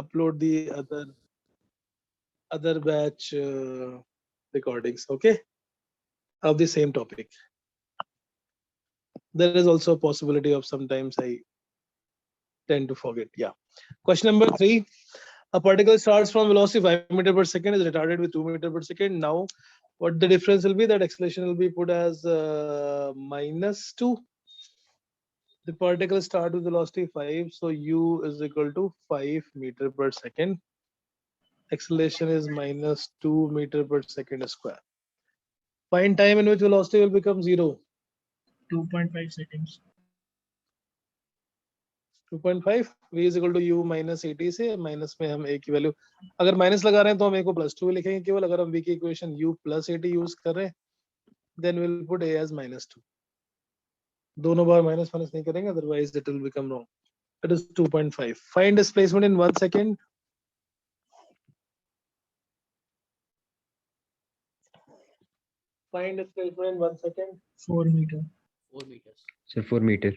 upload the other batch recordings, okay, of the same topic. There is also a possibility of sometimes I tend to forget. Yeah. Question number 3. A particle starts from velocity 5 meter per second, is retarded with 2 meter per second. Now, what the difference will be? That acceleration will be put as -2. The particle start with velocity 5, so u is equal to 5 meter per second. Acceleration is -2 meter per second square. Find time in which velocity will become 0. 2.5 seconds. 2.5 v is equal to u minus at से minus में हम a की value अगर minus लगा रहे हैं तो हम a को +2 लिखेंगे केवल. अगर हम v की equation u plus at use कर रहे हैं then we'll put a as -2. दोनों बार माइनस माइनस नहीं करेंगे, otherwise it will become wrong. It is 2.5. Find displacement in 1 second. Find displacement in 1 second. 4 meter. 4 meters. Sir, 4 meter.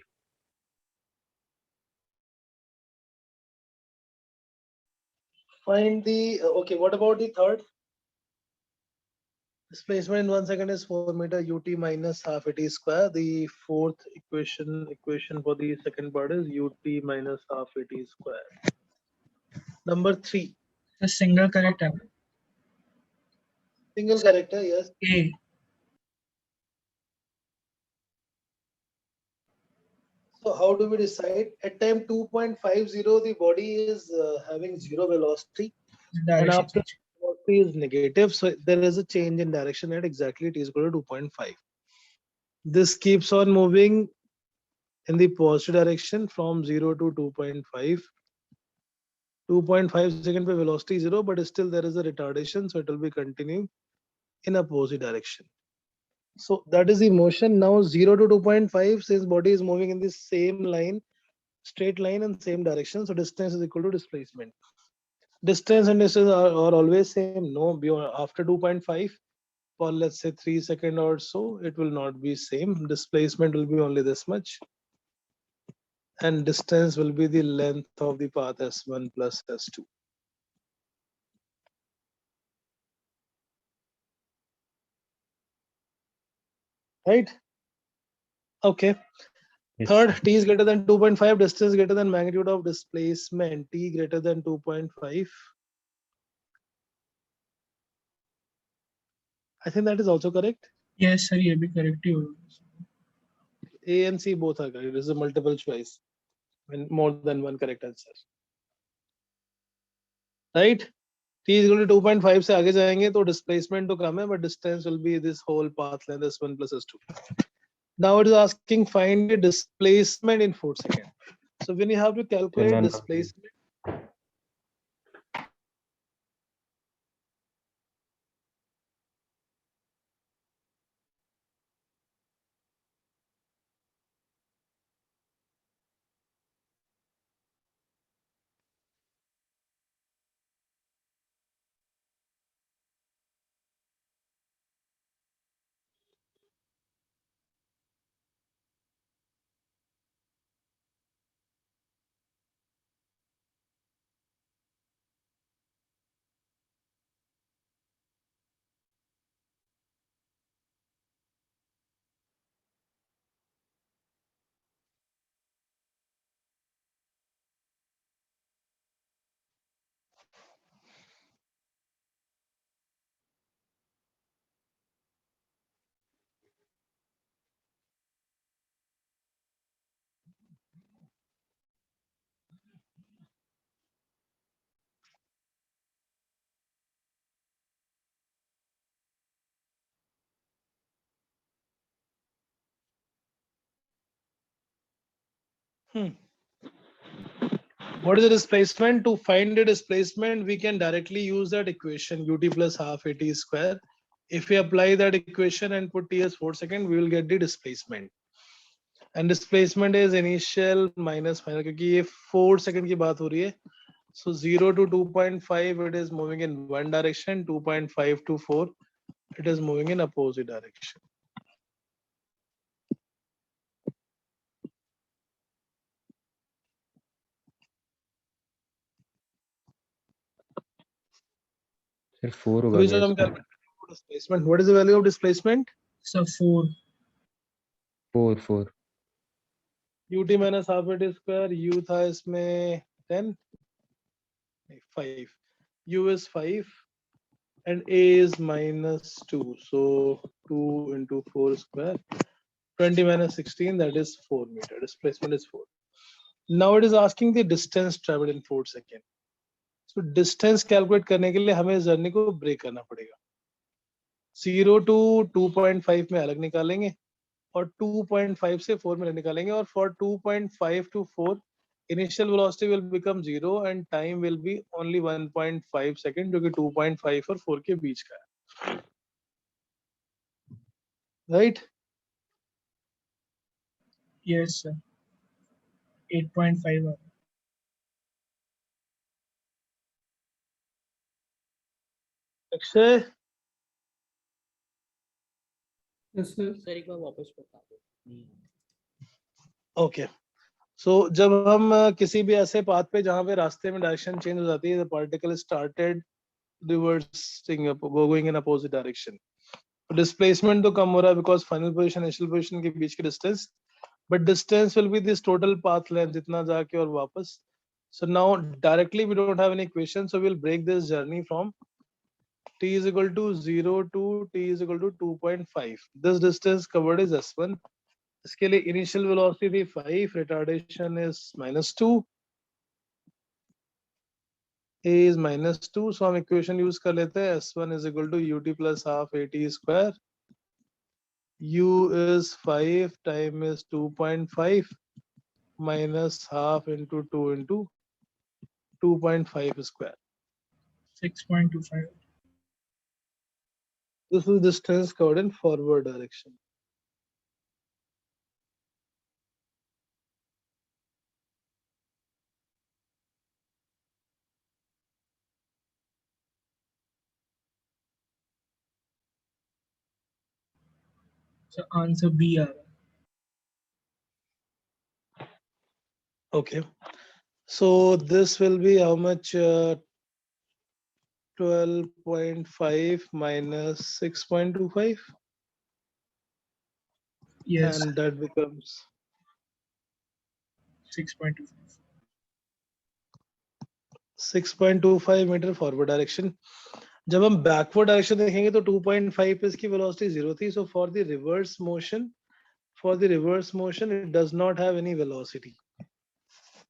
Find the okay. What about the third? Displacement in 1 second is 4 meter ut minus half at square. The fourth equation for the second part is ut minus half at square. Number 3. The single character. Single character, yes. A. So how do we decide? At time 2.50, the body is having 0 velocity, and Direction after change. velocity is negative, so there is a change in direction at exactly t is equal to 2.5. This keeps on moving in the positive direction from 0 to 2.5. 2.5 second per velocity 0, but still there is a retardation, so it will be continuing in opposite direction. So that is the motion. Now 0 to 2.5, since body is moving in the same line, straight line and same direction, so distance is equal to displacement. Distance and distance are always same. No, beyond after 2.5 for let's say 3 seconds or so, it will not be same. Displacement will be only this much, and distance will be the length of the path s1 plus s2. Right? Okay. Yes. Third, t is greater than 2.5, distance greater than magnitude of displacement, t greater than 2.5. I think that is also correct. Yes, sir. ये भी correct ही होगा. A and C both are correct. It is a multiple choice and more than one correct answer. Right? T is equal to 2.5 से आगे जाएंगे तो displacement तो कम है, but distance will be this whole path length s1 plus s2. Now it is asking find the displacement in 4 seconds. So when you have to calculate none of these. displacement, what is the displacement? To find the displacement, we can directly use that equation ut plus half at square. If we apply that equation and put t as 4 seconds, we will get the displacement. And displacement is initial minus final क्योंकि ये 4 second की बात हो रही है. So 0 to 2.5 it is moving in one direction, 2.5 to 4 it is moving in opposite direction. फिर 4 होगा अभी क्या जो हम इसका? Displacement, what is the value of displacement? So 4. 4 ut minus half A T square, u था इसमें 10, 5, u is 5 and a is minus 2, so 2 into 4 square, 20 minus 16, that is 4 meter. Displacement is 4. Now it is asking the distance traveled in 4 seconds. So distance calculate करने के लिए हमें journey को break करना पड़ेगा. 0 to 2.5 में अलग निकालेंगे और 2.5 से 4 में निकालेंगे, और for 2.5 to 4 initial velocity will become 0 and time will be only 1.5 second, जो कि 2.5 और 4 के बीच का है, right? Yes, sir. 8.5. Akshay, sir एक बार वापस बता दो। ओके. सो जब हम किसी भी ऐसे पाथ पे जहां पे रास्ते में डायरेक्शन चेंज हो जाती है, the particle started reversing going in opposite direction, displacement तो कम हो रहा है because final position initial position के बीच की distance, but distance will be this total path length, जितना जाके और वापस. So now directly we don't have any equation, so we'll break this journey from t is equal to 0 to t is equal to 2.5. This distance covered is s1. इसके लिए initial velocity थी 5, retardation is -2, a is -2, so हम equation use कर लेते हैं, s1 is equal to ut plus half at square, u is 5, time is 2.5 minus half into 2 into 2.5 square. 6.25. This is distance covered in forward direction. So answer B. Okay, so this will be how much? 12.5 minus 6.25, Yes, and that becomes 6.25. 6.25 metre forward direction. जब हम backward direction देखेंगे तो 2.5 पे इसकी velocity 0 थी. So for the reverse motion it does not have any velocity.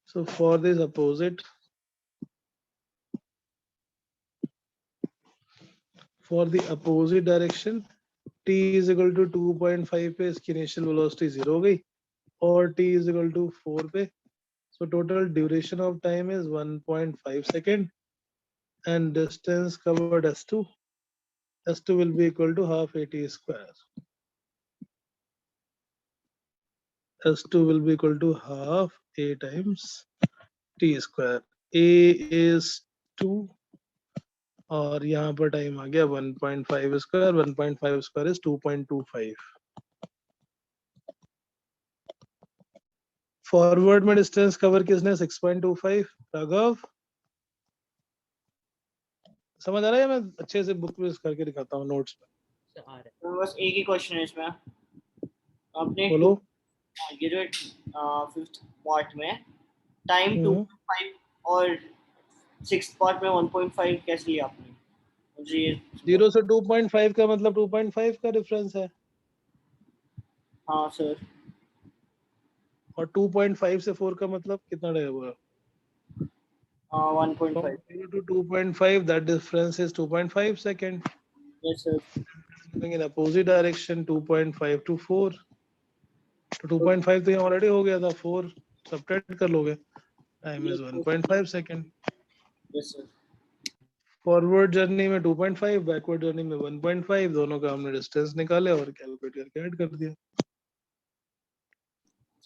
So for this opposite, for the opposite direction, t is equal to 2.5 पे इसकी initial velocity 0 हो गई, और t is equal to 4 पे. So total duration of time is 1.5 second, and distance covered s2. S2 will be equal to half at square. S2 will be equal to half a times t square. A is 2, और यहाँ पर time आ गया 1.5 square. 1.5 square is 2.25. Forward में distance cover किसने? 6.25. राघव, समझ आ रहा है? मैं अच्छे से बुक में करके दिखाता हूँ नोट्स में. सर आ रहा है। तो बस एक ही क्वेश्चन है इसमें. आपने बोलो. ये जो 5th पार्ट में टाइम 2.5 और 6th पार्ट में 1.5 कैसे लिया आपने? मुझे ये 0 से 2.5 का मतलब 2.5 का डिफरेंस है, हाँ सर. और 2.5 से 4 का मतलब कितना रहेगा? 1.5. From 0 to 2.5, that difference is 2.5 second. Yes sir. Moving in opposite direction, 2.5 to 4. तो 2.5 तो यहाँ ऑलरेडी हो गया था, 4 सब्ट्रैक्ट कर लोगे, time is 1.5 second. Yes sir. Forward journey में 2.5, बैकवर्ड जर्नी में 1.5, दोनों का हमने डिस्टेंस निकाले और कैलकुलेट करके ऐड कर दिया.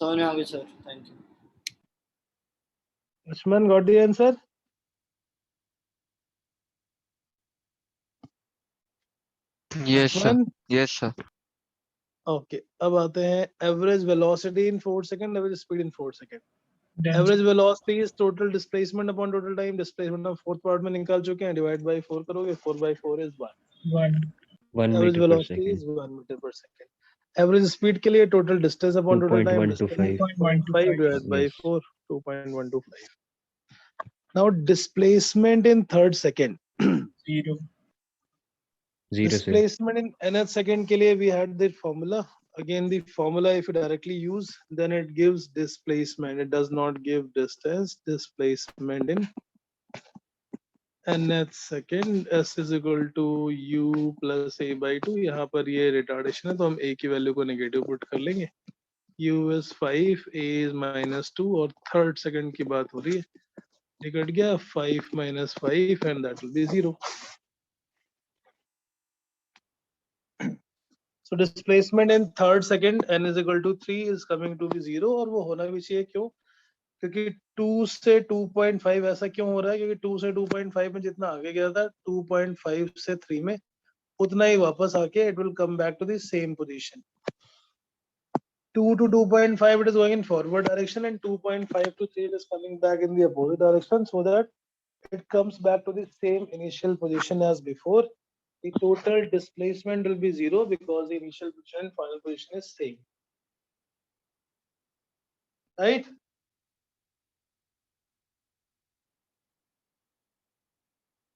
समझ में आ गया sir. Thank you. Laxman, got the answer? Yes, sir. Yes, sir. Okay, अब आते हैं average velocity in 4 second, average speed in 4 second. Average velocity is total displacement upon total time. Displacement हम फोर्थ पार्ट में निकाल चुके हैं. डिवाइड बाय 4 करोगे. 4/4 is 1. 1. 1 average meter per velocity is second. 1 metre per second. Average speed के लिए total distance upon total time. 2.125. 2.5 divided by Yes. 4. 2.125. Now displacement in third second. 0. 0 sir. Displacement in nth second के लिए we had the formula. Again the formula if you directly use then it gives displacement. It does not give distance. Displacement in nth second. S is equal to u plus a by 2. यहाँ पर ये retardation है तो हम a की value को negative put कर लेंगे. u is 5, a is -2 और थर्ड सेकंड की बात हो रही है. निकट गया 5 minus 5 and that will be 0. So displacement in third second n is equal to 3 is coming to be 0 और वो होना भी चाहिए. क्यों? क्योंकि 2 से 2.5 ऐसा क्यों हो रहा है? क्योंकि 2 से 2.5 में जितना आगे गया था 2.5 से 3 में उतना ही वापस आके it will come back to the same position. 2 to 2.5 it is going in forward direction and 2.5 to 3 it is coming back in the opposite direction so that it comes back to the same initial position as before. The total displacement will be 0 because the initial position and final position is same. Right?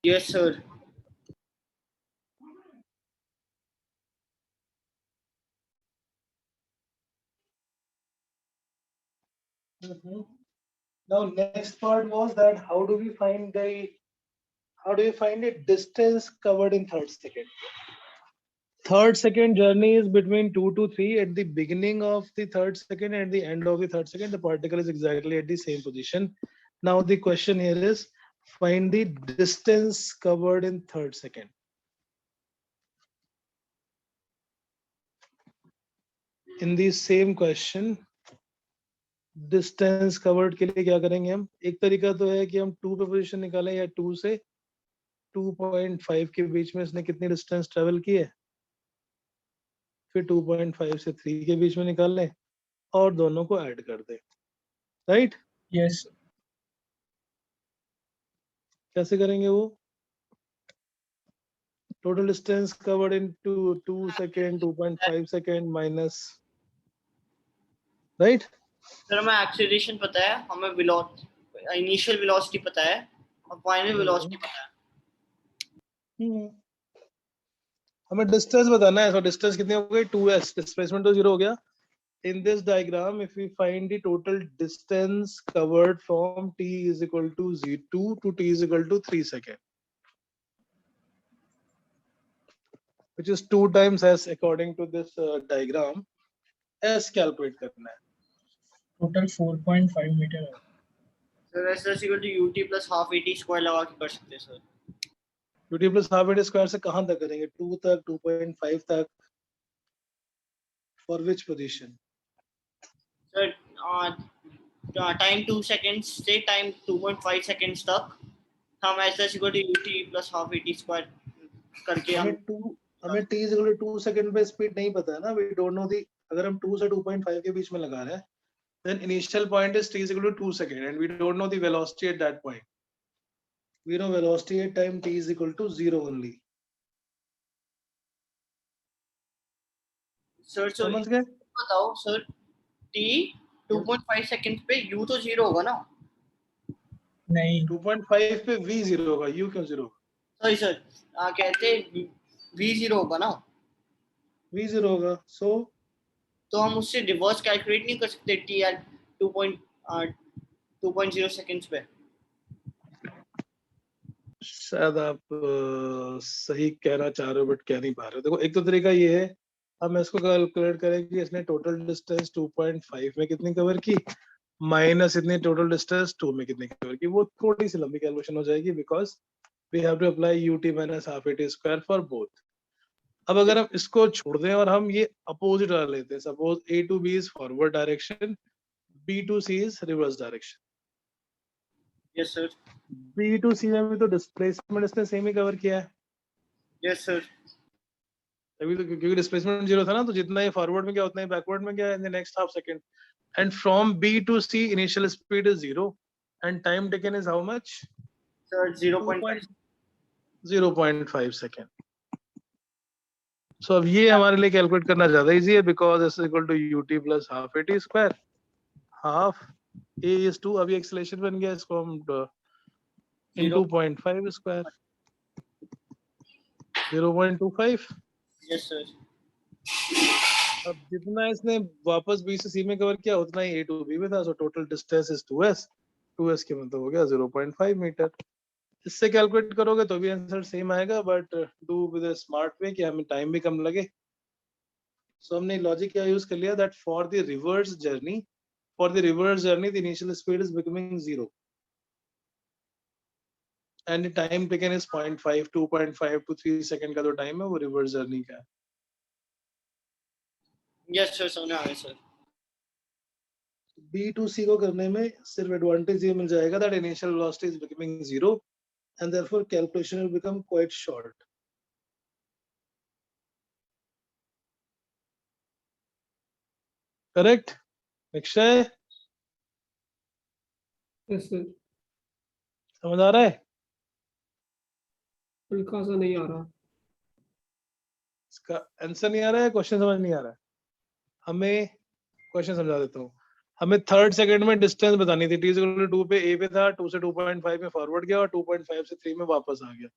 Yes, sir. Now next part was that how do we find the distance covered in third second? Third second journey is between 2 to 3. At the beginning of the third second and the end of the third second, the particle is exactly at the same position. Now the question here is find the distance covered in third second. In the same question, distance covered के लिए क्या करेंगे हम? एक तरीका तो है कि हम 2 पे पोजीशन निकालें या 2 से 2.5 के बीच में इसने कितनी डिस्टेंस ट्रेवल की है, फिर 2.5 से 3 के बीच में निकाल लें और दोनों को ऐड कर दें. राइट? Yes. कैसे करेंगे वो? Total distance covered in 2 second 2.5 second minus. Right? Sir हमें एक्सेलरेशन पता है, हमें इनिशियल वेलोसिटी पता है और फाइनल वेलोसिटी पता है. हमें डिस्टेंस बताना है. सो डिस्टेंस कितनी हो गई? 2s. डिस्प्लेसमेंट तो 0 हो गया. In this diagram, if we find the total distance covered from t is equal to 2 to t is equal to 3 seconds, which is 2 times s according to this diagram. S calculate करना है. Total 4.5 meter. Sir s is equal to ut plus half at square लगा के कर सकते हैं sir. ut plus half at square से कहाँ तक करेंगे? 2 तक, 2.5 तक. For which position? Sir time 2 seconds से टाइम 2.5 seconds तक हम s is equal to ut plus half at square करके हमें t is equal to 2 second पे स्पीड नहीं पता है ना. We don't know the. अगर हम 2 से 2.5 के बीच में लगा रहे हैं, then initial point is t is equal to 2 seconds and we don't know the velocity at that point. We know velocity at time t is equal to 0 only. Sir समझ गए? बताओ सर t 2.5 seconds पे u तो 0 होगा ना? नहीं. 2.5 पे v 0 होगा. u क्यों 0 होगा? सॉरी सर कहते v 0 होगा ना? v 0 होगा. तो हम उससे रिवर्स कैलकुलेट नहीं कर सकते t एट 2.0 सेकंड्स पे? शायद आप सही कहना चाह रहे हो बट कह नहीं पा रहे हो. देखो एक तो तरीका ये है, हम इसको कैलकुलेट करें कि इसने टोटल डिस्टेंस 2.5 में कितनी कवर की माइनस इतनी टोटल डिस्टेंस 2 में कितनी कवर की. वो थोड़ी सी लंबी कैलकुलेशन हो जाएगी because we have to apply ut minus half at square for both. अब अगर हम इसको छोड़ दें और हम ये अपोजिट वाला लेते हैं, suppose a to b is forward direction, b to c is reverse direction. Yes sir. b to c में भी तो डिस्प्लेसमेंट इसने सेम ही कवर किया है. Yes sir. अभी तो क्योंकि डिस्प्लेसमेंट 0 था ना, तो जितना ये फॉरवर्ड में गया उतना ही बैकवर्ड में गया in the next half second. And from B to C, initial speed is 0. And time taken is how much? Sir, 0.5. 0.5 second. So अब ये हमारे लिए कैलकुलेट करना ज्यादा इजी है because s is equal to ut plus half at square. Half a is 2. अभी acceleration बन गया, इसको हम into 0.5 square. 0.25. Yes, sir. अब जितना इसने वापस B से C में कवर किया उतना ही A to B में था. So total distance is 2s. 2s के मतलब हो गया 0.5 मीटर. इससे कैलकुलेट करोगे तो भी आंसर सेम आएगा, but do with a smart way कि हमें टाइम भी कम लगे. सो हमने लॉजिक क्या यूज कर लिया that for the reverse journey the initial speed is becoming 0 and the time taken is 0.5 2.5 to 3 second का जो टाइम है वो रिवर्स जर्नी का है. Yes, sir. समझ आ गया सर. B to C को करने में सिर्फ एडवांटेज ये मिल जाएगा that initial velocity is becoming 0 and therefore calculation will become quite short. Correct? Akshay, yes sir. समझ आ रहा है? हल्का सा नहीं आ रहा. इसका आंसर नहीं आ रहा है, क्वेश्चन समझ नहीं आ रहा है. हमें क्वेश्चन समझा देता हूँ. हमें थर्ड सेकंड में डिस्टेंस बतानी थी. t = 2 पे a पे था, 2 से 2.5 में फॉरवर्ड गया और 2.5 से 3 में वापस आ गया.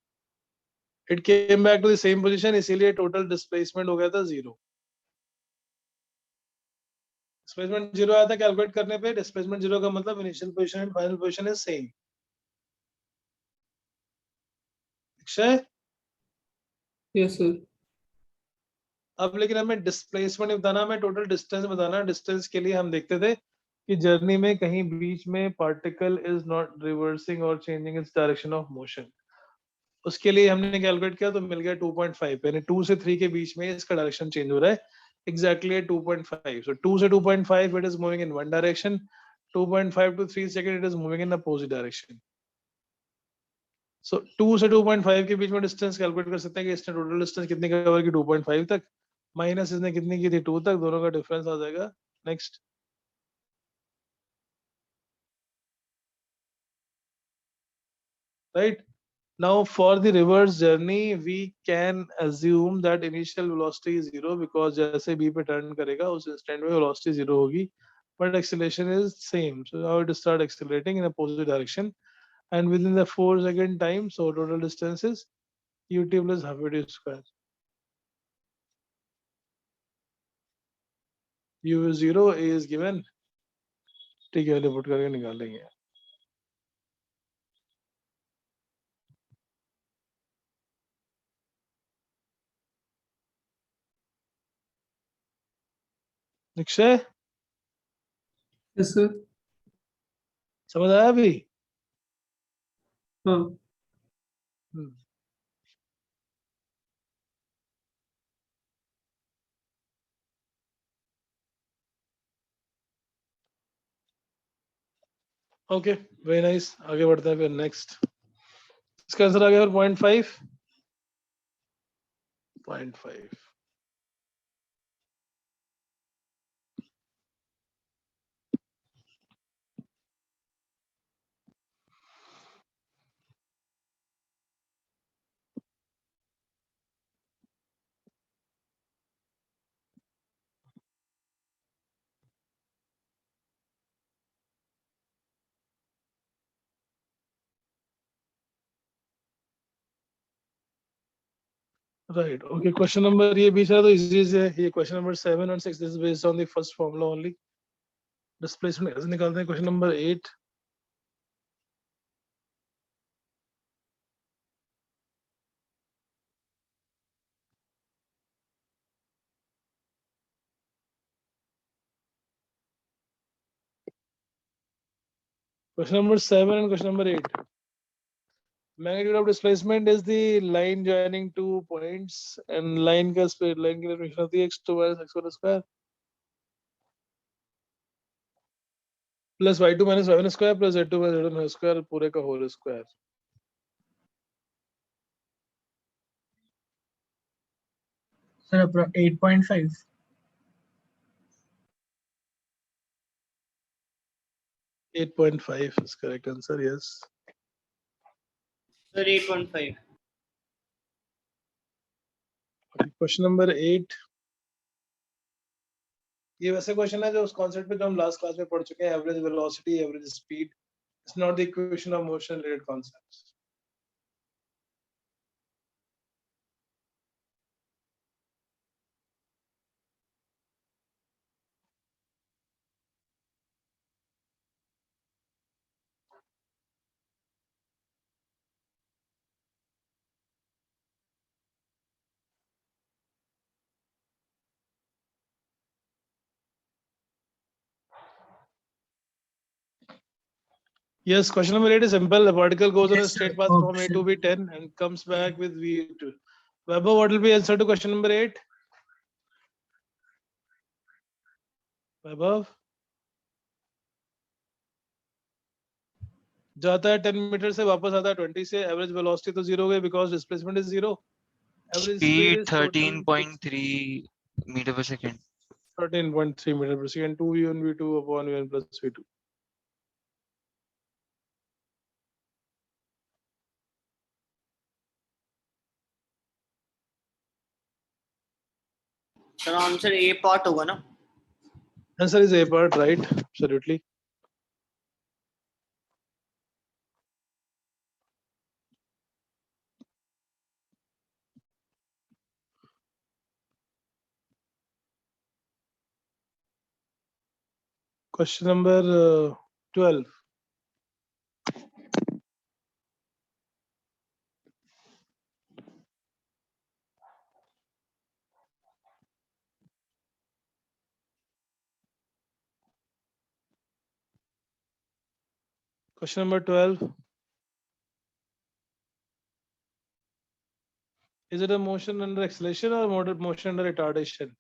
It came back to the same position, इसीलिए टोटल डिस्प्लेसमेंट हो गया था 0. डिस्प्लेसमेंट 0 आया था कैलकुलेट करने पे. डिस्प्लेसमेंट 0 का मतलब initial position and final position is same. Akshay, yes sir. अब लेकिन हमें डिस्प्लेसमेंट नहीं बताना, हमें टोटल डिस्टेंस बताना. डिस्टेंस के लिए हम देखते थे कि जर्नी में कहीं बीच में पार्टिकल इज नॉट रिवर्सिंग और changing its direction of motion. उसके लिए हमने कैलकुलेट किया तो मिल गया 2.5, यानी 2 से 3 के बीच में इसका डायरेक्शन चेंज हो रहा है. एग्जैक्टली 2.5. सो 2 से 2.5 it is moving in one direction. 2.5 to 3 second it is moving in opposite direction. So 2 से 2.5 के बीच में डिस्टेंस कैलकुलेट कर सकते हैं कि इसने टोटल डिस्टेंस कितनी कवर की 2.5 तक, माइनस इसने कितनी की थी 2 तक, दोनों का डिफरेंस आ जाएगा. Next. Right. Now for the reverse journey we can assume that initial velocity is 0 because जैसे B पे turn करेगा उस instant में velocity 0 होगी, but acceleration is same. So now it will start accelerating in opposite direction and within the 4 second time, so total distance is ut plus half at square. U is 0, A is given. ठीक है, put करके निकालेंगे. Akshay, yes sir. समझ आया अभी? हाँ. Okay, very nice. आगे बढ़ते हैं फिर. नेक्स्ट इसका आंसर आ गया 0.5. 0.5. Right. Okay. Question number ये बीच है तो easy है. ये question number 7 and 6. This is based on the first formula only. Displacement कैसे निकालते हैं? Question number 8. Question number 7 and question number 8. Magnitude of displacement is the line joining two points and line का speed, line की definition होती है x2 minus x1 square plus y2 minus y1 square plus z2 minus z1 square पूरे का whole square. Sir, 8.5. 8.5 is correct answer. Yes. Sir, 8.5. Question number 8. ये वैसे question है जो उस कॉन्सेप्ट पे जो हम लास्ट क्लास में पढ़ चुके हैं, average velocity, average speed. It's not the equation of motion related concepts. Yes, question number 8 is simple. The particle goes on a Yes, sir. straight path from A to Option. B10 and comes back with V2. Vaibhav, what will be answer to question number 8? Vaibhav? जाता है 10 metre से वापस आता है 20 से. Average velocity तो 0 हो गई because displacement is 0. Average speed Speed is total 13.3 meter per second. 13.3 metre per second. 2v1 v2 upon v1 plus v2. Sir, answer A part होगा ना? Answer is A part, right? Absolutely. Question number 12. Question number 12. Is it a motion under acceleration or motion under retardation?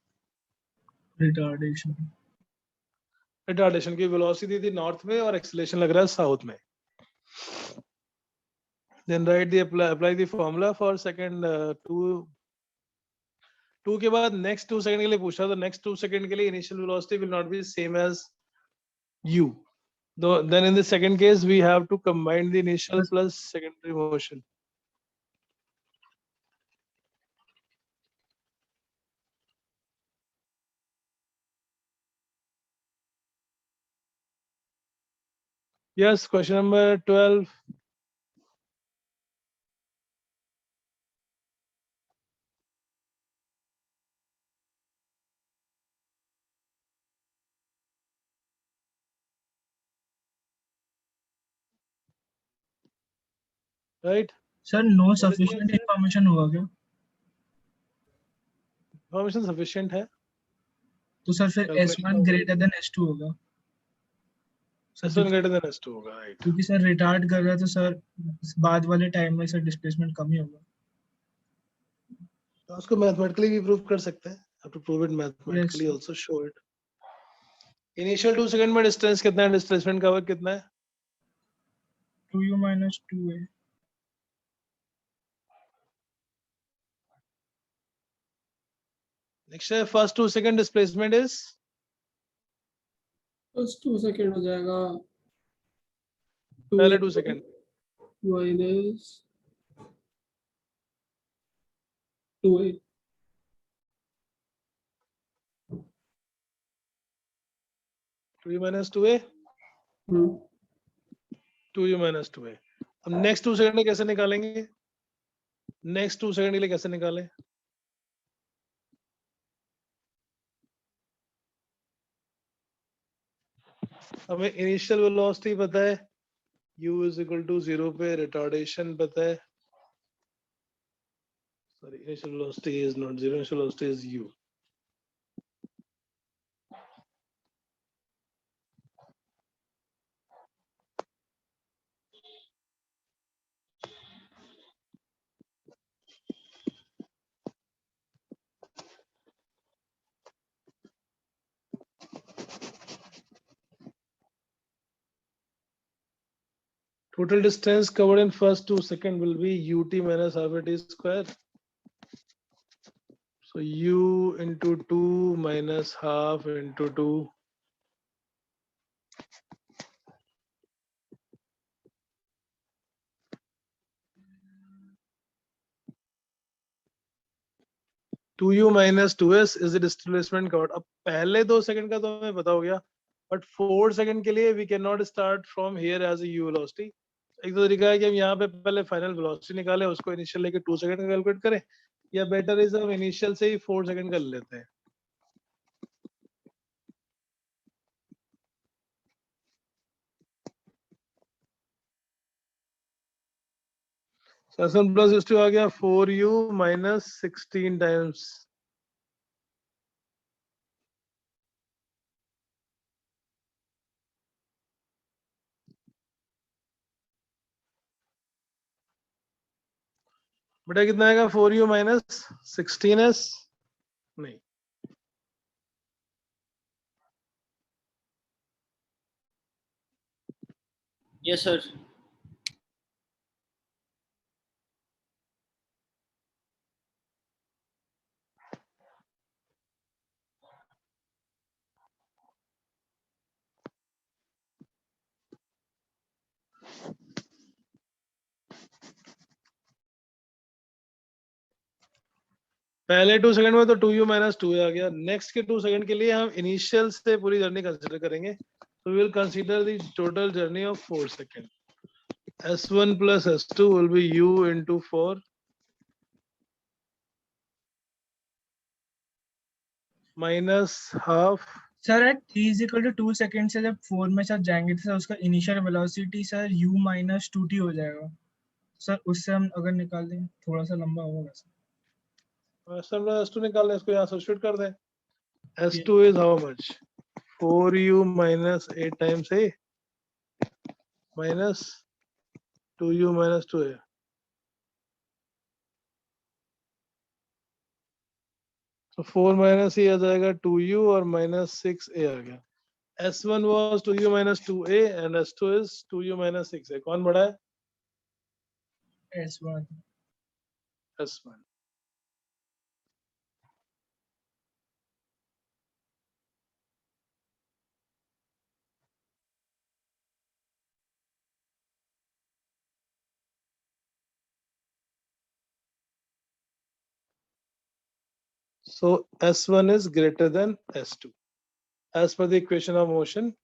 Retardation. Retardation की velocity थी north में और acceleration लग रहा है south में. Then write the apply the formula for second 2 के बाद next 2 second के लिए पूछा, तो next 2 second के लिए initial velocity will not be same as u. Though then in the second case we have to combine the initial plus secondary motion. Yes, question number 12. Right? Sir, no sufficient information होगा क्या? Information sufficient है. तो sir फिर Calculation S1 greater than S2 होगा. Sir S1 greater than S2 होगा, right? क्योंकि sir retard कर रहा है तो सर बाद वाले टाइम में सर डिस्प्लेसमेंट कम ही होगा. तो उसको मैथमेटिकली भी प्रूव कर सकते हैं. Have to prove it mathematically, Yes. also show it. Initial 2 second में distance कितना है, displacement का वर्क कितना है? 2u minus 2a. Next है first 2 second displacement is बस 2 सेकंड हो जाएगा. पहले 2 second. Minus 2a. 2u minus 2a. 2u minus 2a. अब next 2 second में कैसे निकालेंगे? Next 2 second के लिए कैसे निकालें? हमें initial velocity पता है, u is equal to 0 पे retardation पता है. Sorry, initial velocity is not 0, initial velocity is u. Total distance covered in first 2 second will be ut minus half at square. So u into 2 minus half into 2 2u minus 2s is the displacement covered. अब पहले 2 second का तो हमें पता हो गया, but 4 second के लिए we cannot start from here as a u velocity. एक तो तरीका है कि हम यहाँ पे पहले फाइनल वेलोसिटी निकालें, उसको इनिशियल लेके 2 सेकंड का कैलकुलेट करें, या बेटर इज हम इनिशियल से ही 4 सेकंड कर लेते हैं. So S1 plus S2 आ गया 4u minus 16 times. बेटा कितना आएगा 4u minus 16s? नहीं, Yes, sir. पहले 2 सेकंड में तो 2u minus 2a आ गया. नेक्स्ट के 2 सेकंड के लिए हम इनिशियल से पूरी जर्नी कंसीडर करेंगे. So we will consider the total journey of 4 seconds. S1 plus S2 will be u into 4 minus half. Sir at 3 is equal to 2 second से जब 4 में सर जाएंगे तो सर उसका initial velocity sir u minus 2t हो जाएगा. Sir उससे हम अगर निकाल दें थोड़ा सा लंबा होगा सर. S1 plus S2 निकालना, इसको यहाँ सब्स्टिट्यूट कर दें. S2 is how much? 4u minus 8 times a minus 2u minus 2a. So 4 minus a आ जाएगा 2u और minus 6a आ गया. S1 was 2u minus 2a and S2 is 2u minus 6a. कौन बड़ा है? S1. S1. So S1 is greater than S2 as per the equation of motion.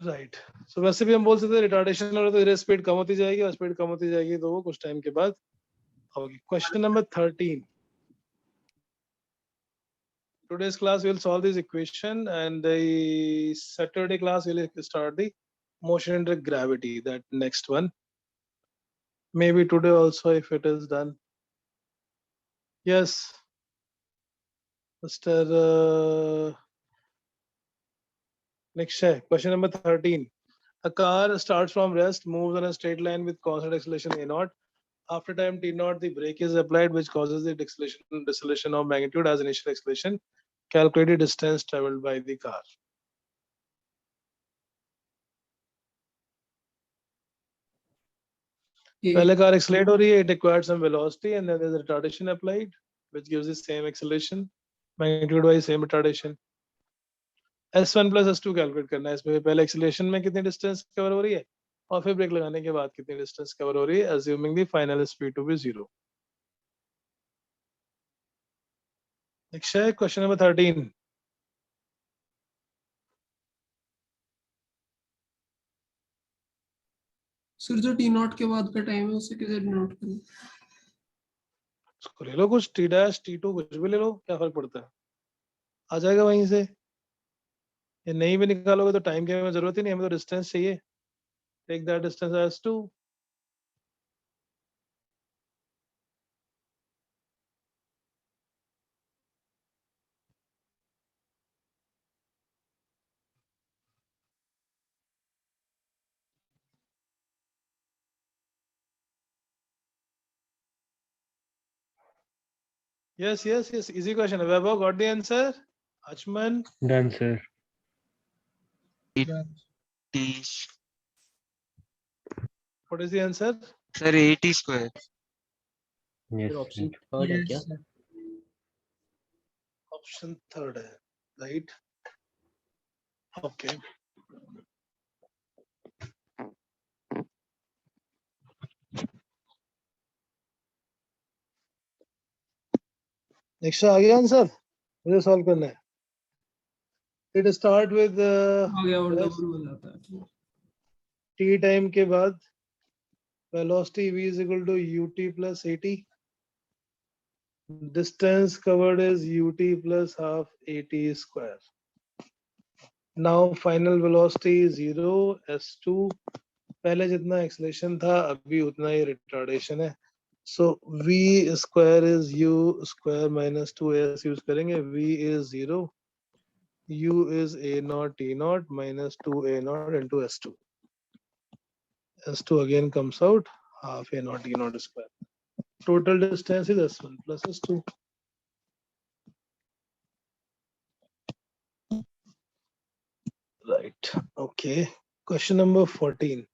Right. So वैसे भी हम बोल सकते हैं रिटार्डेशन हो रहा है तो स्पीड कम होती जाएगी, और स्पीड कम होती जाएगी तो वो कुछ टाइम के बाद होगी. Question number 13. Today's class we will solve this equation, and the Saturday class we will start the motion under gravity, that next one. Maybe today also if it is done. Yes. Mr. Nikshay, question number 13. A car starts from rest, moves on a straight line with constant acceleration a0. After time t0, the brake is applied, which causes the deceleration of magnitude as initial acceleration. Calculate the distance traveled by the car. पहले car accelerate हो रही है, it acquired some velocity, and then there's a retardation applied, which gives the same acceleration, magnitude wise same retardation. S1 plus S2 calculate करना है. इसमें पहले acceleration में कितनी डिस्टेंस कवर हो रही है और फिर ब्रेक लगाने के बाद कितनी डिस्टेंस कवर हो रही है, assuming the final speed to be 0. Nikshay, question number 13. Sir जो टी नॉट के बाद का टाइम है उसे कैसे डिनोट करें? उसको ले लो, कुछ T dash T2 कुछ भी ले लो, क्या फर्क पड़ता है, आ जाएगा वहीं से. ये नहीं भी निकालोगे तो टाइम की हमें जरूरत ही नहीं, हमें तो डिस्टेंस चाहिए. Take that distance as 2. Yes, easy question. Vaibhav got the answer. Achman, Done, sir. T, what is the answer? sir, 80 square. Yes, फिर sir. ऑप्शन थर्ड है क्या? Yes, sir. Option third है, right? Okay. नेक्स्ट आ गया answer, मुझे solve करना है. It start with आ गया और डबल हो जाता है. t टाइम के बाद velocity v is equal to ut plus at. Distance covered is ut plus half at square. Now final velocity is 0 s2. पहले जितना एक्सलेशन था अभी उतना ही रिटार्डेशन है. So v square is u square minus 2s use करेंगे. v is 0, u is a naught t naught minus 2a naught into s2. s2 again comes out half a naught t naught square. Total distance is s1 plus s2. Right. Okay. Question number 14.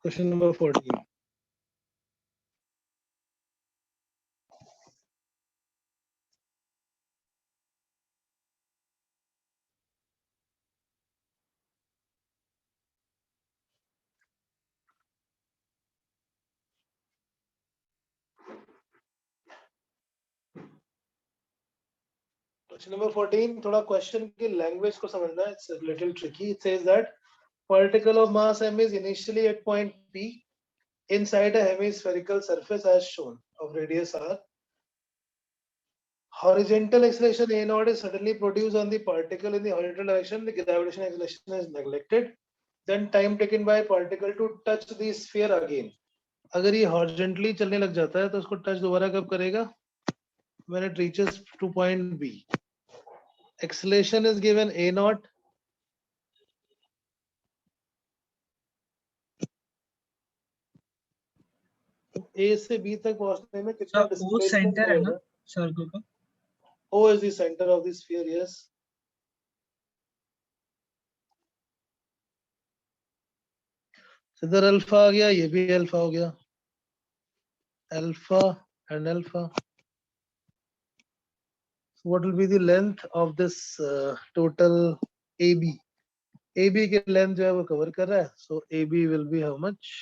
Question number 14. Question number 14. थोड़ा question की language को समझना है. It's a little tricky. It says that particle of mass m is initially at point P inside a hemispherical surface as shown of radius r. Horizontal acceleration a naught is suddenly produced on the particle in the horizontal direction. The gravitational acceleration is neglected. Then time taken by particle to touch the sphere again. अगर ये horizontally चलने लग जाता है तो उसको touch दोबारा कब करेगा? When it reaches to point B. Acceleration is given a naught. A से B तक पहुंचने में कितना सर ओ displacement सेंटर है ना लगेगा? सर्कल का. O is the center of the sphere. Yes. इधर अल्फा आ गया, ये भी अल्फा हो गया. Alpha and alpha. So what will be the length of this total AB? AB के length जो है वो cover कर रहा है. So AB will be how much?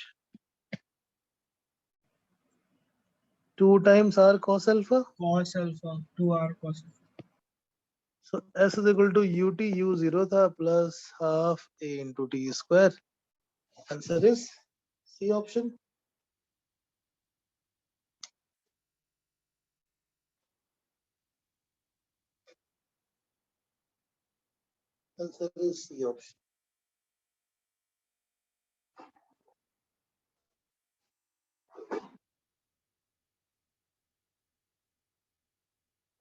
2 times r cos alpha. cos alpha 2r cos alpha. So S is equal to ut u0 था plus half a into t square. Answer is C option. Answer is C option.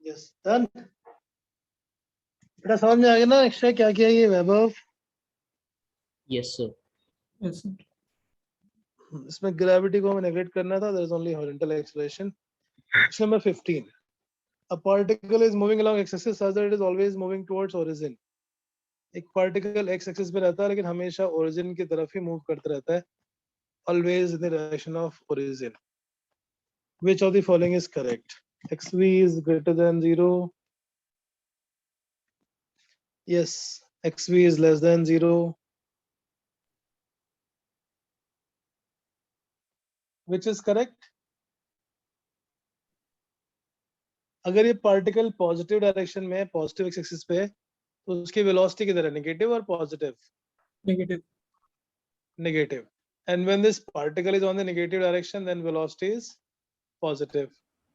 Yes, done. बेटा समझ में आ गया ना extra क्या किया ये वैभव? Yes, sir. Yes, sir. इसमें ग्रेविटी को हमें नेगलेक्ट करना था. There is only horizontal acceleration. Question number 15. A particle is moving along x-axis such that it is always moving towards origin. एक पार्टिकल x एक्सिस पे रहता है लेकिन हमेशा origin की तरफ ही मूव करता रहता है. Always in the direction of origin. Which of the following is correct? xv is greater than 0. Yes, xv is less than 0. Which is correct? अगर ये पार्टिकल पॉजिटिव डायरेक्शन में पॉजिटिव एक्स एक्सिस पे है तो उसकी वेलोसिटी किधर है? Negative और positive? Negative. Negative. And when this particle is on the negative direction, then velocity is positive.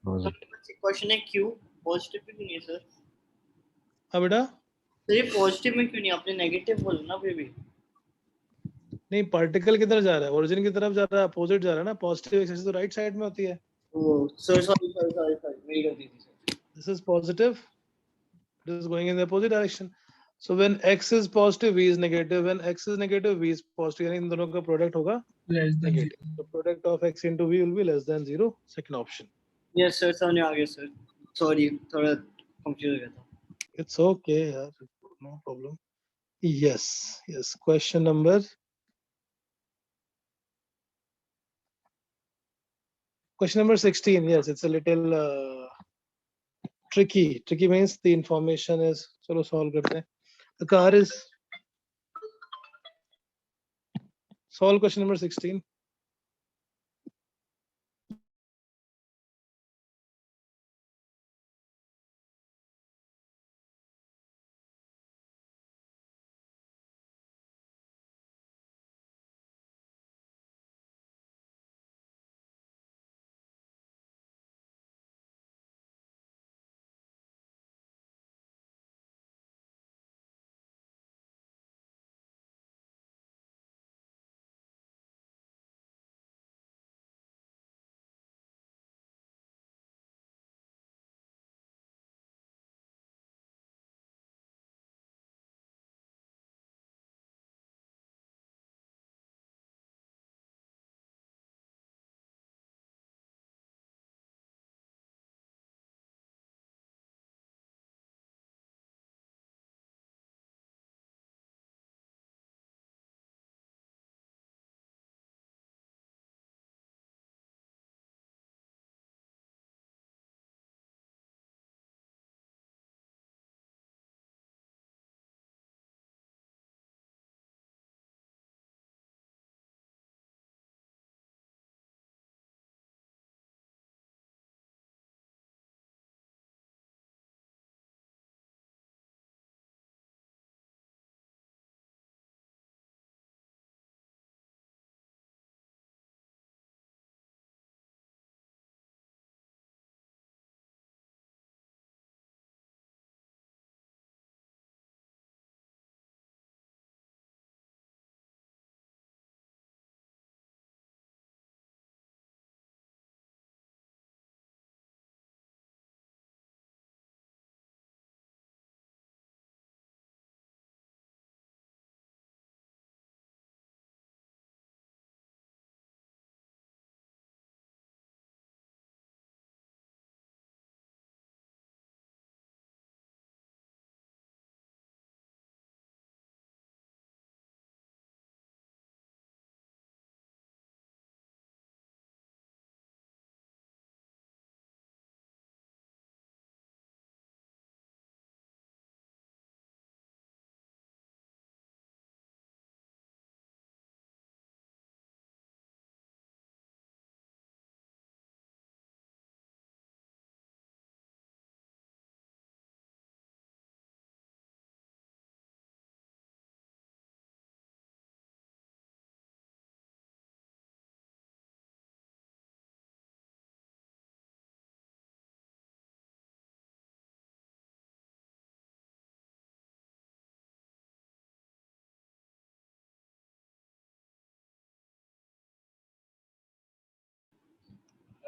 Question है क्यों पॉजिटिव क्यों नहीं है सर? हाँ बेटा, सर ये पॉजिटिव में क्यों नहीं? आपने नेगेटिव बोला ना अभी भी. नहीं पार्टिकल किधर जा रहा है? ओरिजिन की तरफ जा रहा है, अपोजिट जा रहा है ना. पॉजिटिव एक्सिस तो राइट साइड में होती है. ओह सर सॉरी मेरी गलती थी sir. This is positive. It is going in the opposite direction. So when x is positive, v is negative. When x is negative, v is positive. यानी इन दोनों का product होगा less than negative. The product of x into v will be less than 0. Second option. Yes sir समझ आ गया sir. Sorry थोड़ा confuse हो गया था. It's okay, yaar. No problem. Yes, yes. Question number. Question number 16. Yes, it's a little tricky. Tricky means the information is. चलो solve करते हैं. The car is. Solve question number 16.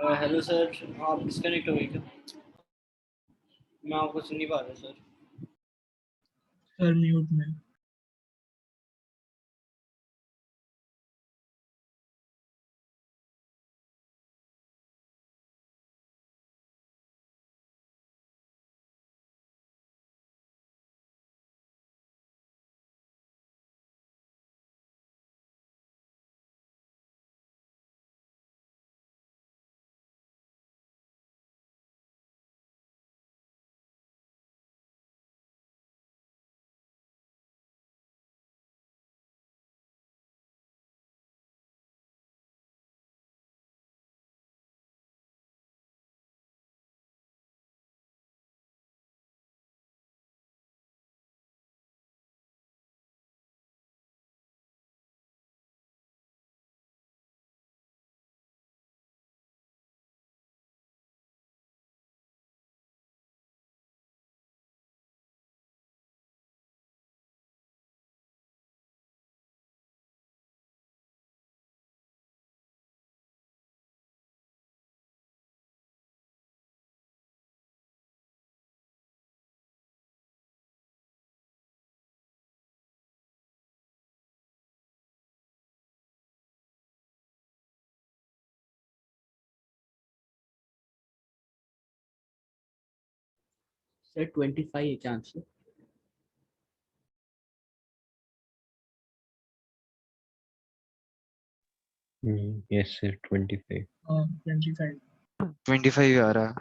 Hello sir, आप disconnect हो गए क्या? मैं आपको सुन नहीं पा रहा सर। सर म्यूट में। सर 25 है चांस है। Yes, sir. 25. हाँ 25। 25 आ रहा।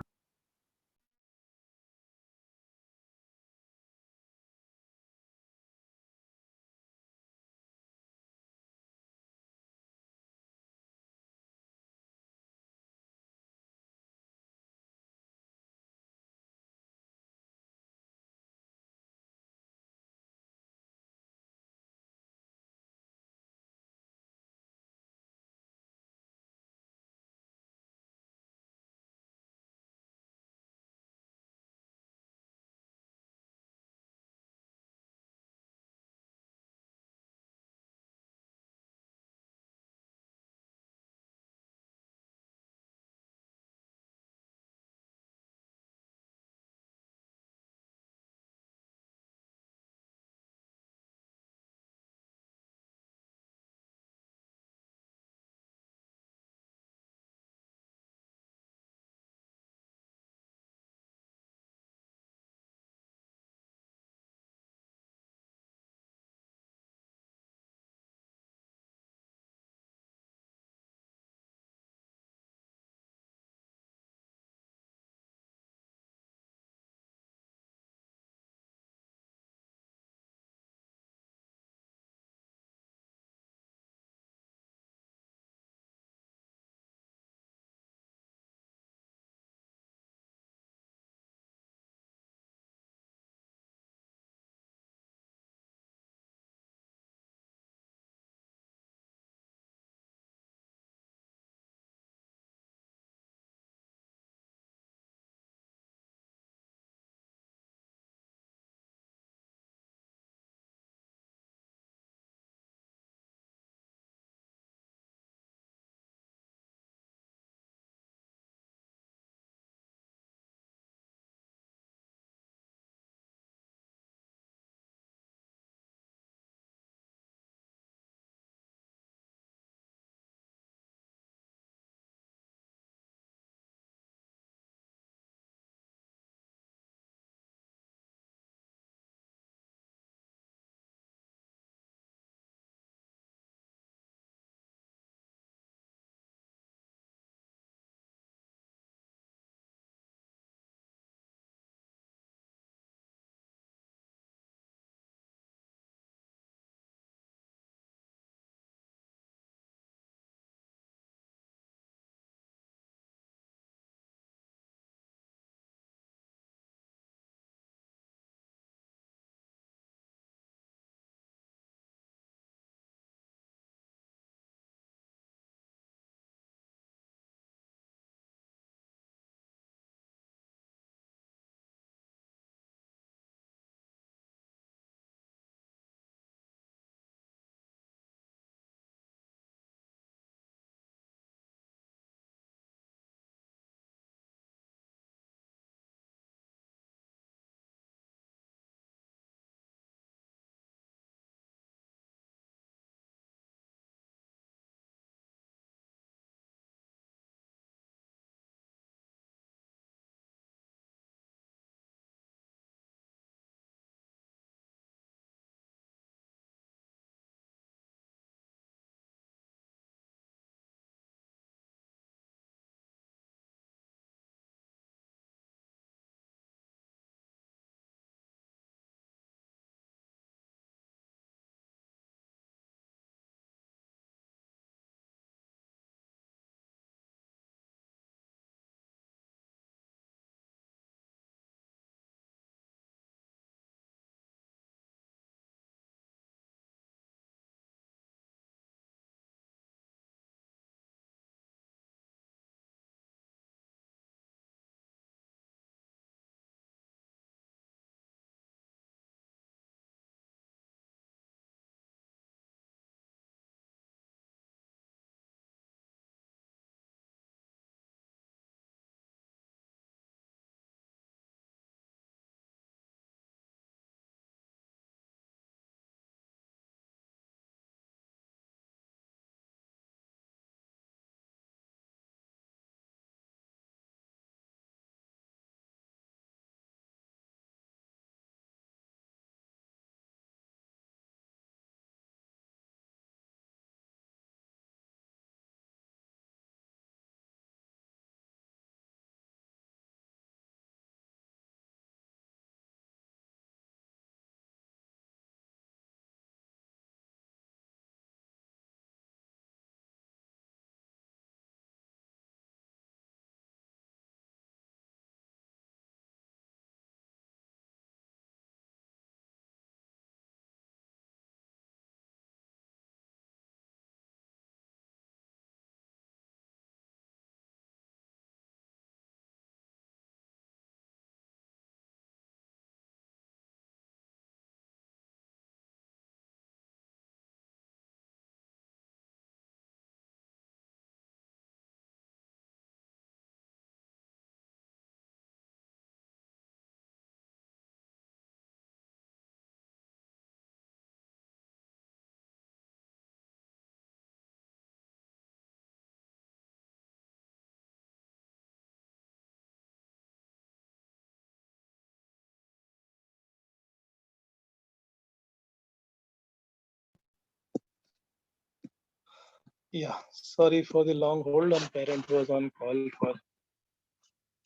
Yeah, sorry for the long hold. And parent was on call for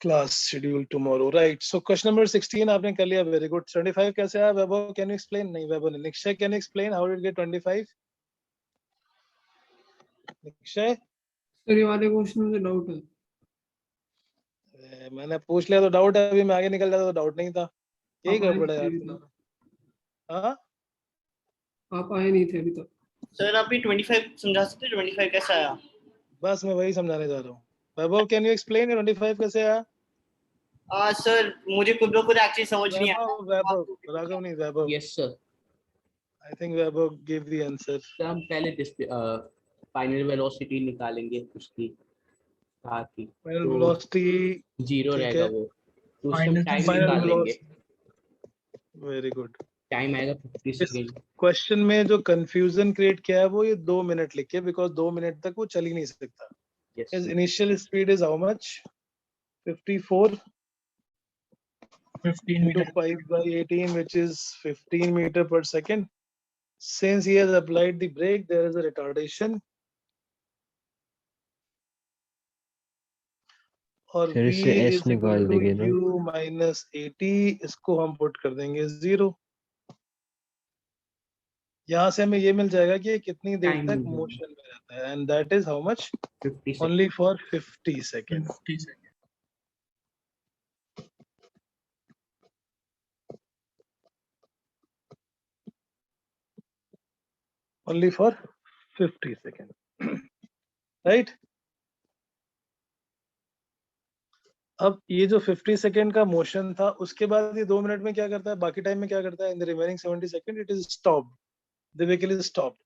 class schedule tomorrow. Right. So question number 16 आपने कर लिया. Very good. 75 कैसे आया? Vaibhav, can you explain? नहीं, Vaibhav नहीं. Nikshay, can you explain how did you get 25? Nikshay, sir ये वाले question में डाउट है. मैंने पूछ लिया तो डाउट है. अभी मैं आगे निकल जाता तो डाउट नहीं था. यही आप आए गड़बड़ है यार नहीं थे तुम्हारा. हाँ, आप आए नहीं थे अभी तक. सर आप भी 25 समझा सकते हैं 25 कैसे आया? बस मैं वही समझाने जा रहा हूँ. Vaibhav, can you explain 25 कैसे आया? सर मुझे खुद ब खुद एक्चुअली समझ नहीं आया. Vaibhav, राघव नहीं, Vaibhav. Yes sir. I think Vaibhav gave the answer. Sir हम पहले फाइनल वेलोसिटी निकालेंगे उसकी कार की. Final तो velocity. 0 ठीक रहेगा है. वो. तो उससे Final हम टाइम Final निकाल लेंगे. velocity. Very good. टाइम आएगा 50 सेकेंड. क्वेश्चन में जो कंफ्यूजन क्रिएट किया है वो ये 2 मिनट लिखे बिकॉज 2 मिनट तक वो चल ही नहीं सकता. Yes His initial speed is how much? 54 15 into meter. 5 by 18, which is 15 meter per second. Since he has applied the brake, there is a retardation. और फिर v इससे s is निकाल equal to देंगे ना. u minus 80. इसको हम put कर देंगे 0. यहाँ से हमें ये मिल जाएगा कि ये कितनी देर Time तक मिल मोशन में रहता है. And that is how much? 50 second. Only for 50 seconds. 50 seconds. Only for 50 seconds. Right? अब ये जो 50 सेकेंड का मोशन था उसके बाद ये 2 मिनट में क्या करता है, बाकी टाइम में क्या करता है? In the remaining 70 second it is stopped. The vehicle is stopped.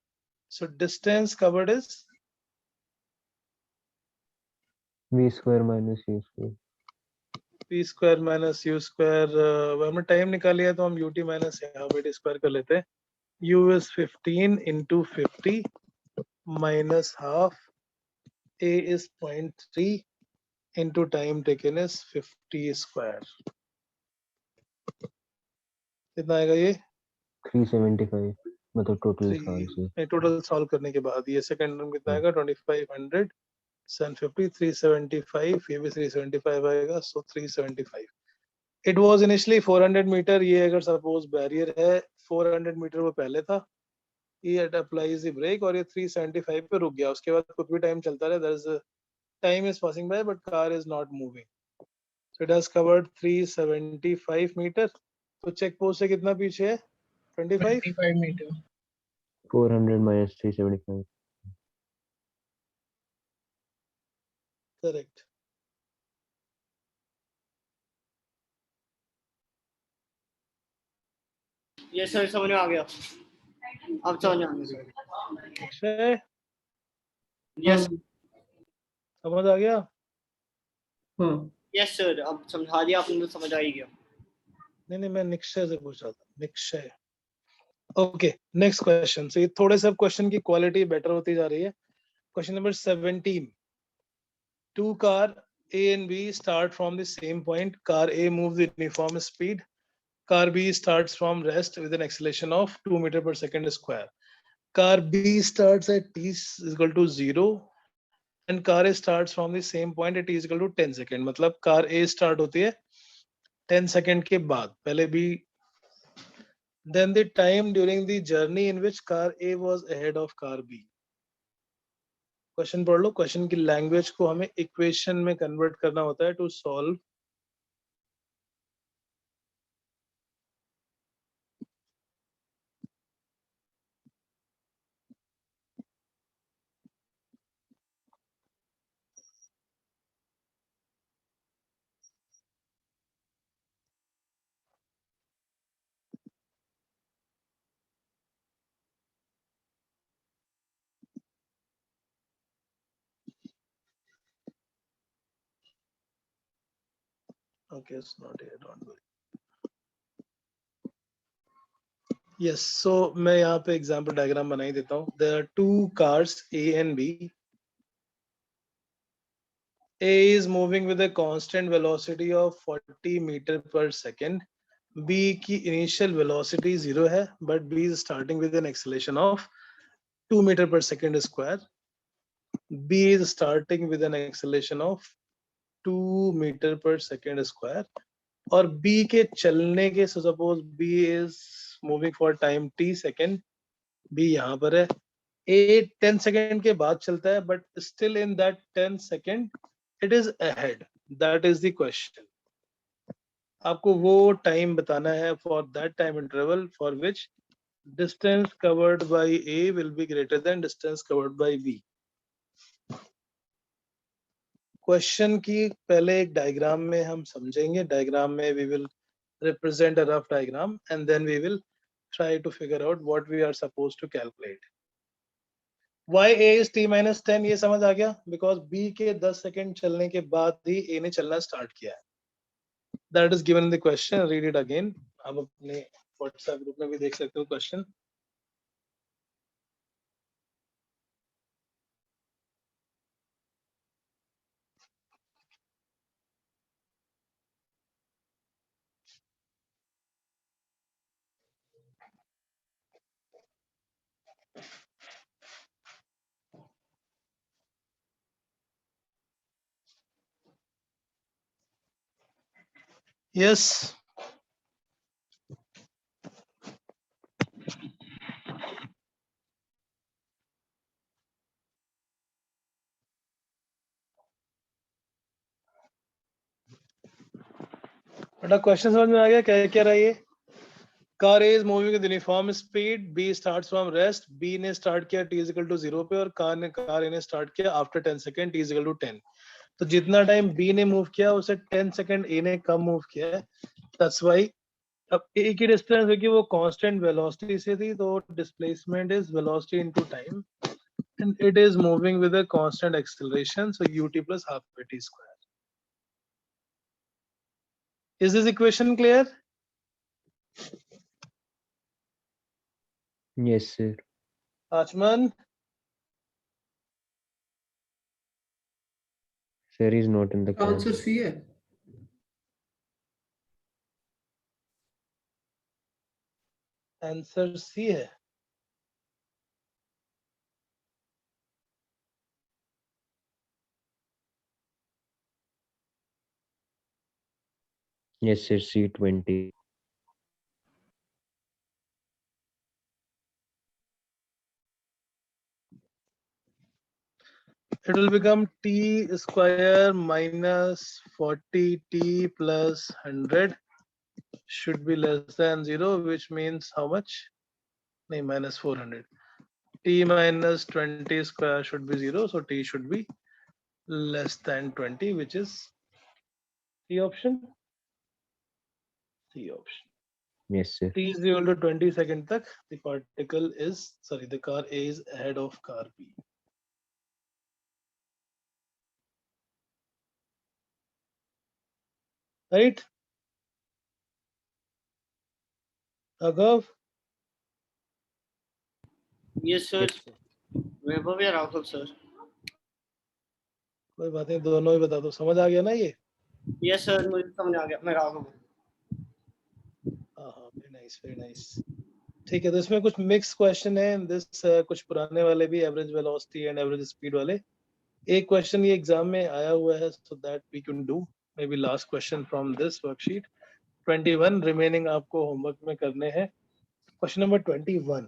So distance covered is v square minus u square. p square minus u square. हमने टाइम निकाल लिया तो हम ut माइनस यहाँ पे t स्क्वायर कर लेते हैं. u is 15 into 50 minus half. a is 0.3 into time taken is 50 square. कितना आएगा ये? 375 मतलब टोटल साल से. टोटल सॉल्व करने के बाद ये सेकंड टर्म कितना आएगा? 2500 sin 50 375. ये भी 375 आएगा. So 375. It was initially 400 metre. ये अगर सपोज बैरियर है 400 मीटर वो पहले था. ये अप्लाइज द ब्रेक और ये 375 पे रुक गया. उसके बाद कुछ भी टाइम चलता रहा. There is time is passing by but car is not moving. So it has covered 375 metre. तो चेक पोस्ट से कितना पीछे है? 25. 25 meter. 400 minus 375. Correct. Yes sir समझ में आ गया. अब समझ में आ गया. अक्षय यस समझ आ गया? हाँ. यस सर अब समझा दिया आपने तो समझ आ ही गया. नहीं मैं निक्षय से पूछ रहा था. Nikshay. Okay next question. So ये थोड़े सब क्वेश्चन की क्वालिटी बेटर होती जा रही है. Question number 17. Two car A and B start from the same point. Car A moves with uniform speed. Car B starts from rest with an acceleration of 2 meter per second square. Car B starts at t is equal to 0 and car A starts from the same point at t is equal to 10 second. मतलब car A start होती है 10 second के बाद. पहले B. Then the time during the journey in which car A was ahead of car B. Question पढ़ लो. Question की language को हमें इक्वेशन में कन्वर्ट करना होता है to solve. Okay, it's not here, don't worry. Yes, so मैं यहाँ पे एग्जाम्पल डायग्राम बना ही देता हूँ. There are two cars A and B. A is moving with a constant velocity of 40 meter per second. B की initial velocity 0 है, but B is starting with an acceleration of 2 meter per second square. B is starting with an acceleration of 2 meter per second square और B के चलने के so suppose B is moving for time t second, B यहाँ पर है, A 10 second के बाद चलता है but still in that 10 second it is ahead. That is the question. आपको वो टाइम बताना है for that time interval for which distance covered by A will be greater than distance covered by B. Question की पहले एक diagram में हम समझेंगे. डायग्राम में we will represent a rough diagram and then we will try to figure out what we are supposed to calculate. Why A is t minus 10 ये समझ आ गया? Because B के 10 सेकंड चलने के बाद ही A ने चलना स्टार्ट किया है. That is given in the question. Read it again. आप अपने WhatsApp ग्रुप में भी देख सकते हो क्वेश्चन. Yes. बेटा क्वेश्चन समझ में आ गया? क्या क्या रहा ये? Car A is moving with uniform speed. B starts from rest. B ने स्टार्ट किया t is equal to 0 पे और कार A ने स्टार्ट किया after 10 second t is equal to 10. तो जितना टाइम B ने मूव किया उसे 10 सेकंड A ने कम मूव किया है. That's why अब A की डिस्टेंस है कि वो कांस्टेंट वेलोसिटी से थी तो displacement is velocity into time and it is moving with a constant acceleration, so ut plus half at square. Is this equation clear? Yes, sir. Achman? Sir is not in the class. Answer C है. Answer C है. Yes, sir. C20. It will become t square minus 40t plus 100 should be less than 0, which means how much? No, minus 400. T minus 20 square should be 0, so t should be less than 20, which is C option. C option. Yes, sir. T is equal to 20 second tak the particle is, sorry, the car A is ahead of car B. Right? Agav? Yes, sir. Yes, sir. Vaibhav या Raghav sir? कोई बात नहीं, दोनों ही बता दो. समझ आ गया ना ये? Yes, sir. मुझे समझ आ गया. मैं राघव हूँ. हाँ, very nice, very nice. ठीक है, तो इसमें कुछ मिक्स क्वेश्चन है. दिस कुछ पुराने वाले भी, average velocity and average speed वाले. एक क्वेश्चन ये एग्जाम में आया हुआ है, so that we can do maybe last question from this worksheet. 21 remaining आपको होमवर्क में करने हैं. Question number 21.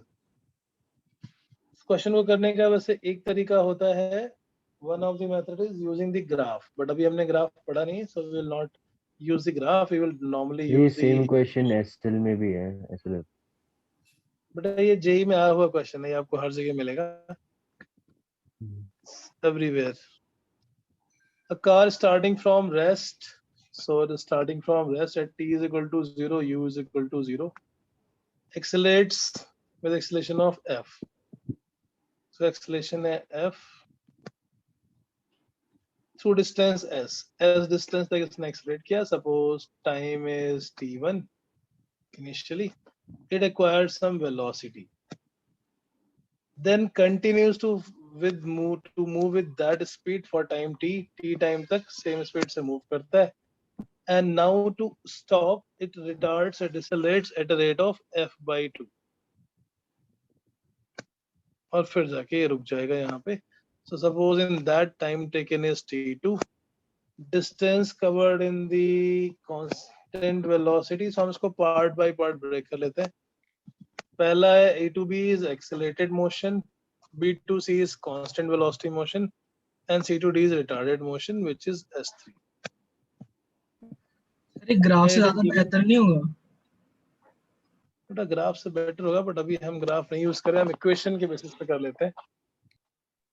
क्वेश्चन को करने का वैसे एक तरीका होता है. One of the method is using the graph, but अभी हमने ग्राफ पढ़ा नहीं, so we will not use the graph. We will normally ये use same the. Question SL में भी है ऐसे. बेटा ये जेई में आया हुआ क्वेश्चन है, आपको हर जगह मिलेगा. Everywhere. A car starting from rest. So it is starting from rest at t is equal to 0, u is equal to 0. Accelerates with acceleration of f. So acceleration है f through distance s. S distance तक इसने accelerate किया. Suppose time is t1 initially. It acquired some velocity. Then continues to move with that speed for time t. T time तक same speed से move करता है. And now to stop, it retards or decelerates at a rate of f by 2. और फिर जाके ये रुक जाएगा यहाँ पे. So suppose in that time taken is t2, distance covered in the constant velocity. So हम इसको part by part break कर लेते हैं. पहला है a to b is accelerated motion, b to c is constant velocity motion, and c to d is retarded motion, which is s3. अरे graph से It is ज्यादा given- बेहतर नहीं होगा? बेटा ग्राफ से बेटर होगा, बट अभी हम ग्राफ नहीं यूज कर रहे हैं, हम इक्वेशन के बेसिस पे कर लेते हैं.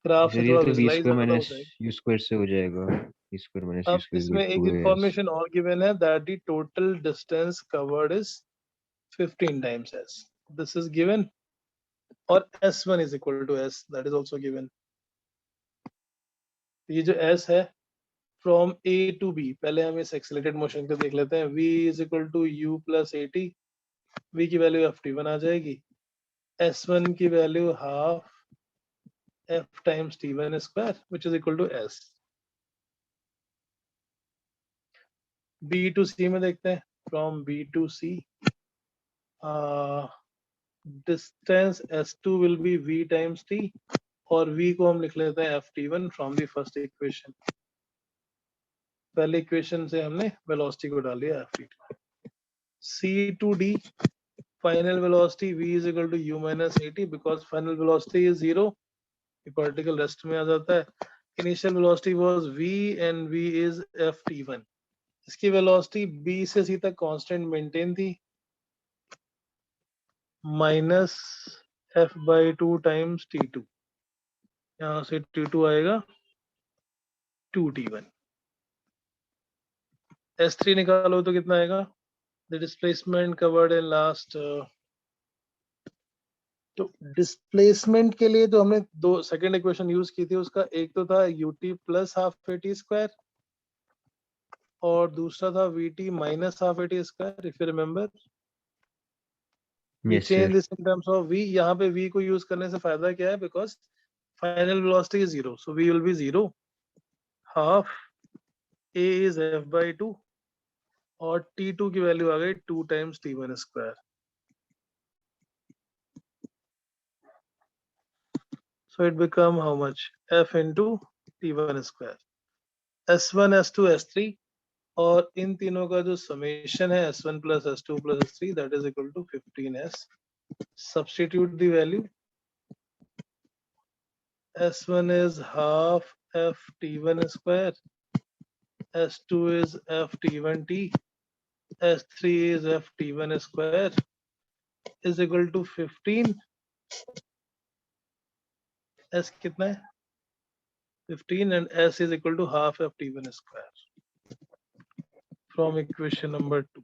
ग्राफ से सर ये थोड़ा तो v विजुलाइज स्क्वायर ज्यादा हो माइनस जाएगा. u स्क्वायर से हो जाएगा. v स्क्वायर माइनस u अब स्क्वायर इसमें एक 2as. इंफॉर्मेशन और गिवन है that the total distance covered is 15 times s. This is given, और s1 is equal to s, that is also given. ये जो s है from a to b, पहले हम इस accelerated motion को देख लेते हैं. v is equal to u plus at, v की वैल्यू ft1 आ जाएगी, s1 की value half f times t1 square, which is equal to s. b to c में देखते हैं. From b to c, distance s2 will be v times t, और v को हम लिख लेते हैं ft1 from the first equation. पहले इक्वेशन से हमने वेलोसिटी को डाल दिया ft2. c to d, final velocity v is equal to u minus at, because final velocity is 0, ये पार्टिकल रेस्ट में आ जाता है. Initial velocity was v and v is ft1. इसकी वेलोसिटी b से c तक कांस्टेंट मेंटेन थी, minus f/2 times t2. यहाँ से t2 आएगा 2t1. s3 निकालो तो कितना आएगा? The displacement covered in last. तो डिस्प्लेसमेंट के लिए तो हमने दो सेकंड इक्वेशन यूज की थी. उसका एक तो था ut plus half at square, और दूसरा था vt minus half at square, if you remember. We Yes, change sir. this in terms of v. यहाँ पे v को यूज करने से फायदा क्या है? Because final velocity is 0, so v will be 0. Half a is f/2, और t2 की वैल्यू आ गई 2 times t1 square. So it become how much? f into t1 square. s1, s2, s3, और इन तीनों का जो summation है s1 plus s2 plus s3, that is equal to 15s. Substitute the value. s1 is half f t1 square, s2 is f t1t, s3 is f t1 square, is equal to 15. s कितना है? 15, and s is equal to half f t1 square. From equation number 2.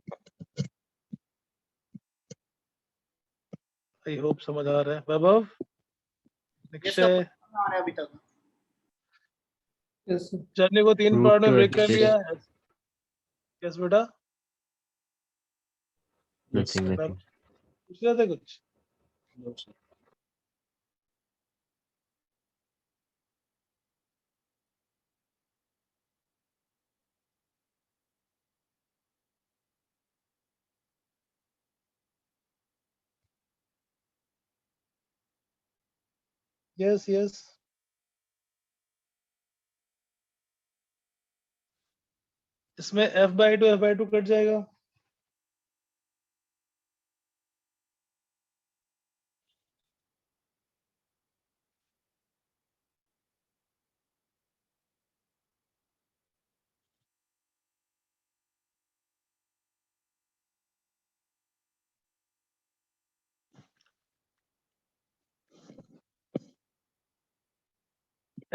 I hope समझ आ रहा है. वैभव, निक्षय, आ रहा है अभी तक. Yes, sir. Journey को 3 पार्ट में ब्रेक कर Yes. लिया है. यस बेटा, Nothing, sir. nothing. पूछ रहे थे कुछ? Yes yes. इसमें f/2 कट जाएगा.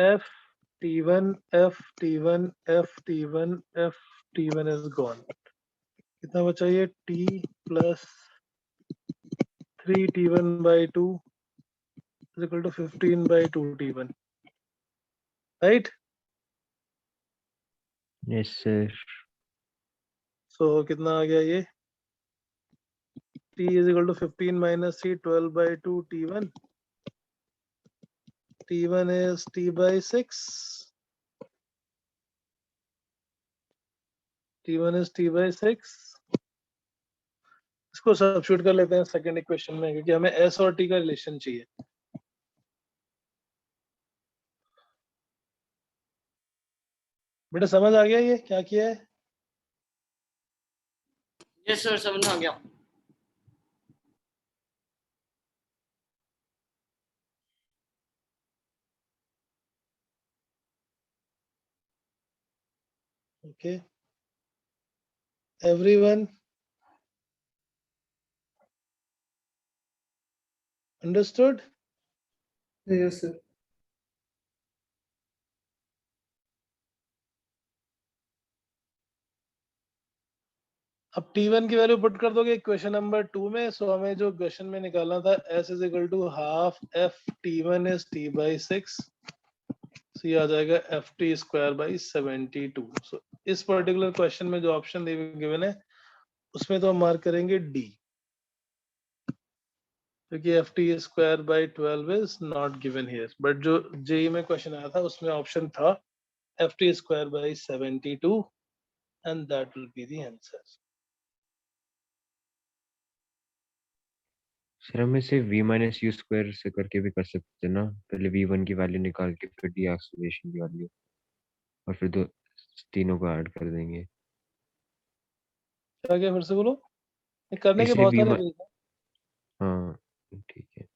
f t1 f t1 f t1 f t1 is gone. कितना बचा? ये t plus 3t1/2 is equal to 15/2t1, right? Yes, sir. So कितना आ गया ये? t is equal to 15 minus 3, 12/2t1. t1 is t/6. t1 is t/6. इसको substitute कर लेते हैं सेकंड इक्वेशन में, क्योंकि हमें s और t का रिलेशन चाहिए. बेटा समझ आ गया ये क्या किया है? यस सर, समझ आ गया। Okay everyone understood? Yes sir. अब T1 की वैल्यू पुट कर दोगे क्वेश्चन नंबर 2 में। सो हमें जो क्वेश्चन में निकालना था S is equal to half F T1 is T by 6, so ये आ जाएगा F T square by 72। So इस पर्टिकुलर क्वेश्चन में जो ऑप्शन गिवन है उसमें तो हम मार्क करेंगे डी, क्योंकि F T square by 12 is not given here. But जो जेई में क्वेश्चन आया था उसमें ऑप्शन था F T square by 72 and that will be the answer. Sir हम इसे v माइनस यू स्क्वायर से करके भी कर सकते हैं ना, पहले v1 की वैल्यू निकाल के फिर डी एक्सेलरेशन की वैल्यू और फिर दो तीनों को ऐड कर देंगे। क्या क्या फिर से बोलो? ये करने के इसलिए बहुत v सारे मा- ways हैं। हाँ ठीक है।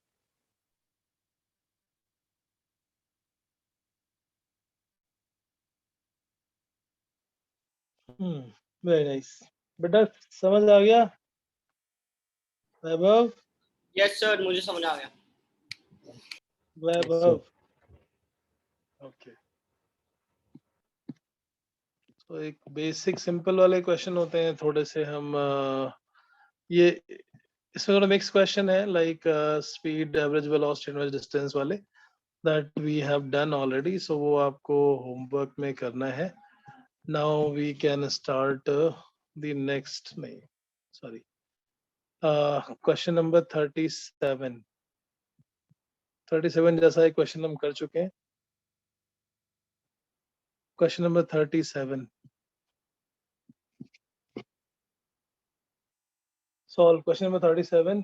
Very nice. बेटा समझ आ गया वैभव? यस सर, मुझे समझ आ गया। वैभव ओके। तो एक बेसिक सिंपल वाले क्वेश्चन होते हैं थोड़े से हम ये इसमें थोड़ा मिक्स क्वेश्चन है like speed, average velocity, average distance वाले that we have done already. So वो आपको होमवर्क में करना है। Now we can start the next, नहीं सॉरी, क्वेश्चन नंबर 37। 37 जैसा एक क्वेश्चन हम कर चुके हैं। Question number 37, solve question number 37।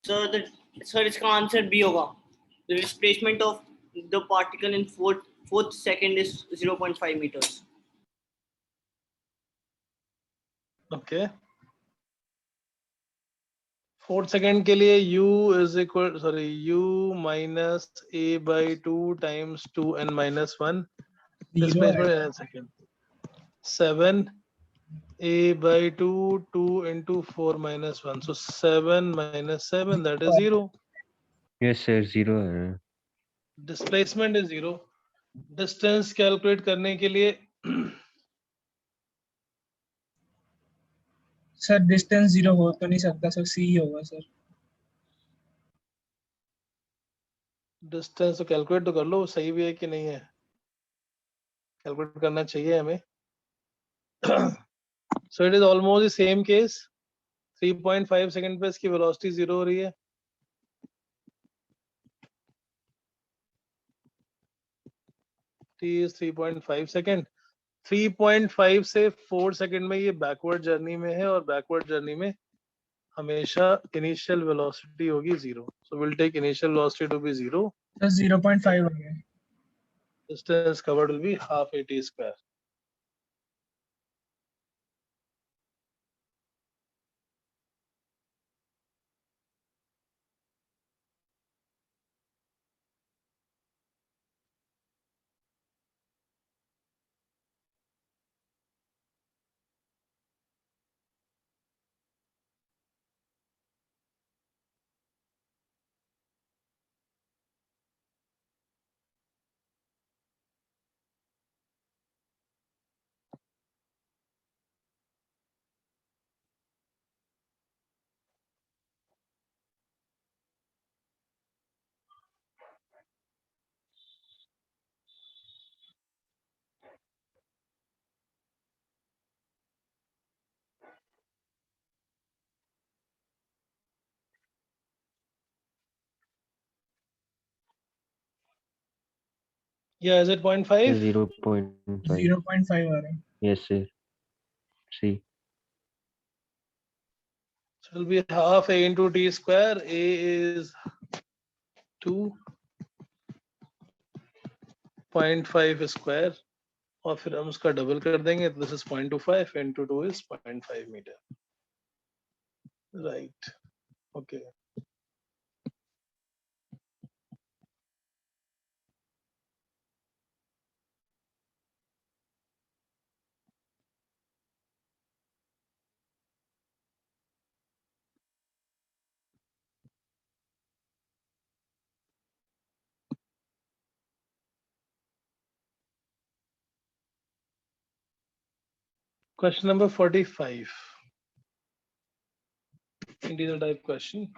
Sir इसका आंसर बी होगा। The displacement of the particle in fourth second is 0.5 meters. Okay 4 second के लिए u is equal, sorry, u minus a by 2 times 2n minus 1 zero displacement second 7 a by 2 2 into 4 minus 1, so 7 minus 7 that is 0. Yes sir 0 है। Displacement is 0। Distance calculate करने के लिए sir distance zero हो तो नहीं सकता sir, सी होगा sir. Distance तो कैलकुलेट तो कर लो, सही भी है कि नहीं है, कैलकुलेट करना चाहिए हमें। So it is almost the same case. 3.5 second पे इसकी वेलोसिटी 0 हो रही है। t is 3.5 second. 3.5 से 4 सेकंड में ये बैकवर्ड जर्नी में है और बैकवर्ड जर्नी में हमेशा इनिशियल वेलोसिटी होगी 0। So will take initial velocity to be 0। Sir 0.5 हो गया। Distance covered will be half at square. Yeah, is it 0.5? 0.5. 0.5 आ रहा है. Yes, sir. See. So it will be half a into t square. A is 2.5 square. और फिर हम उसका double कर देंगे. This is 0.25 into 2 is 0.5 meter. Right. Okay. Question number 45. Integral type question.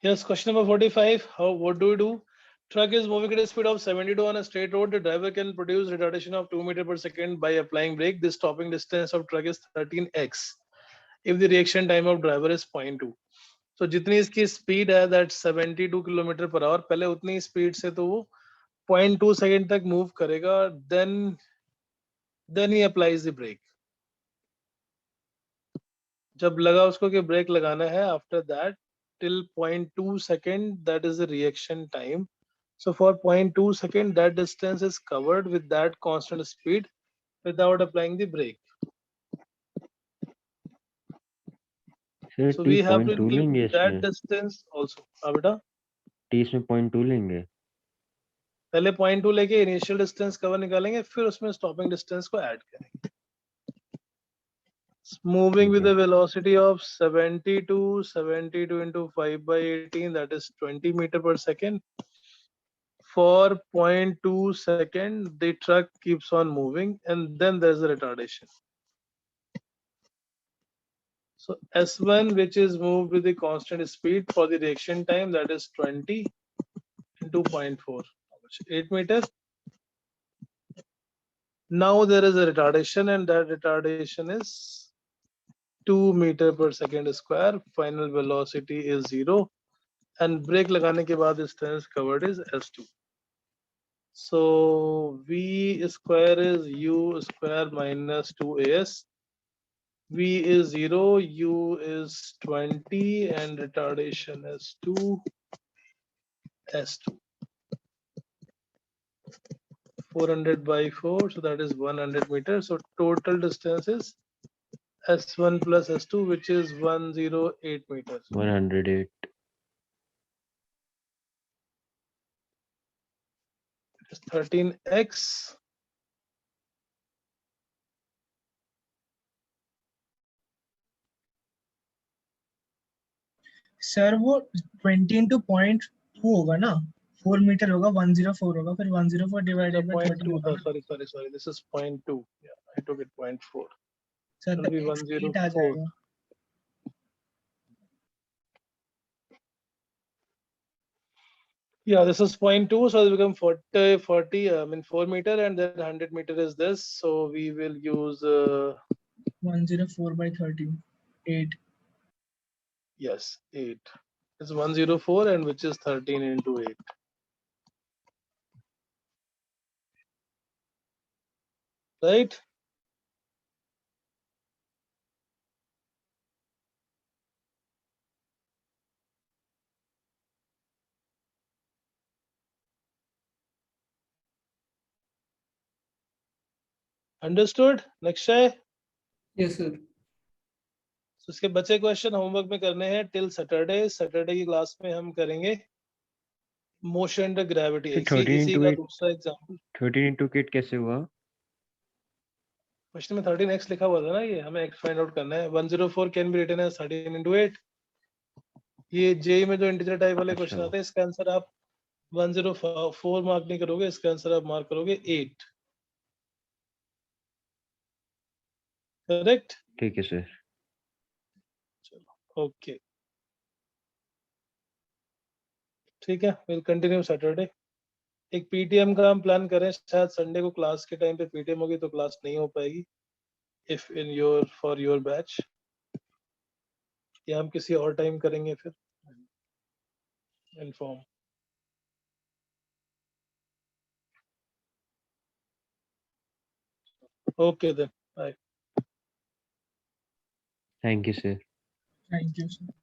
Yes, question number 45. What do we do? Truck is moving at a speed of 72 on a straight road. The driver can produce retardation of 2 meters per second by applying brake. The stopping distance of truck is 13x. If the reaction time of driver is 0.2. So जितनी इसकी speed है that 72 kilometre per hour, पहले उतनी speed से तो वो 0.2 second तक move करेगा. Then he applies the brake. जब लगा उसको कि ब्रेक लगाना है, after that till 0.2 second, that is the reaction time. So for 0.2 second, that distance is covered with that constant speed without applying the brake. Sir, So T we have to 0.2 give लेंगे that इसमें. distance also. हाँ बेटा, T इसमें 0.2 लेंगे. पहले 0.2 लेके initial distance cover निकालेंगे, फिर उसमें stopping distance को add करेंगे. It's moving with a velocity of 72 into 5 by 18, that is 20 meter per second. For 0.2 second, the truck keeps on moving, and then there's a retardation. So S1, which is moved with the constant speed for the reaction time, that is 20 into 0.4, 8 meters. Now there is a retardation, and that retardation is 2 meter per second square. Final velocity is 0, and brake लगाने के बाद distance covered is S2. So V square is U square minus 2AS. V is 0, U is 20, and retardation is 2, S2. 400 by 4, so that is 100 meters. So total distance is S1 plus S2, which is 108 meters. 108. It is 13x. Sir वो 20 into 0.2 होगा ना, 4 metre होगा, 104 होगा, फिर 104 divided by 13 0.2. होगा ना. Sorry. This is 0.2. Yeah, I took it 0.4. Sir It'll तो be 8 आ 104. जाएगा. Yeah, this is 0.2, so it will become 40, 4 meter, and then 100 meter is this. So we will use 104 by 13, 8. yes, 8. is 104 and which is 13 into 8. Right? Understood? Nikshay? Yes, sir. So इसके बचे question homework में करने हैं till Saturday की class में हम करेंगे motion under gravity. फिर 13 इसी into का 8 दूसरा एग्जांपल 13 into 8 कैसे हुआ? क्वेश्चन में 13x लिखा हुआ था ना, ये हमें x फाइंड आउट करना है। 104 can be written as 13 into 8। ये जेई में जो इंटीजर टाइप वाले क्वेश्चन अच्छा। आते हैं, इसका आंसर आप 104 मार्क नहीं करोगे, इसका आंसर आप मार्क करोगे 8। करेक्ट? ठीक है सर। ओके, ठीक है, विल कंटिन्यू सैटरडे। एक पीटीएम का हम प्लान करें, शायद संडे को क्लास के टाइम पे पीटीएम होगी तो क्लास नहीं हो पाएगी if in your for your batch, या हम किसी और टाइम करेंगे फिर inform. Okay then, bye. Thank you sir. Thank you sir.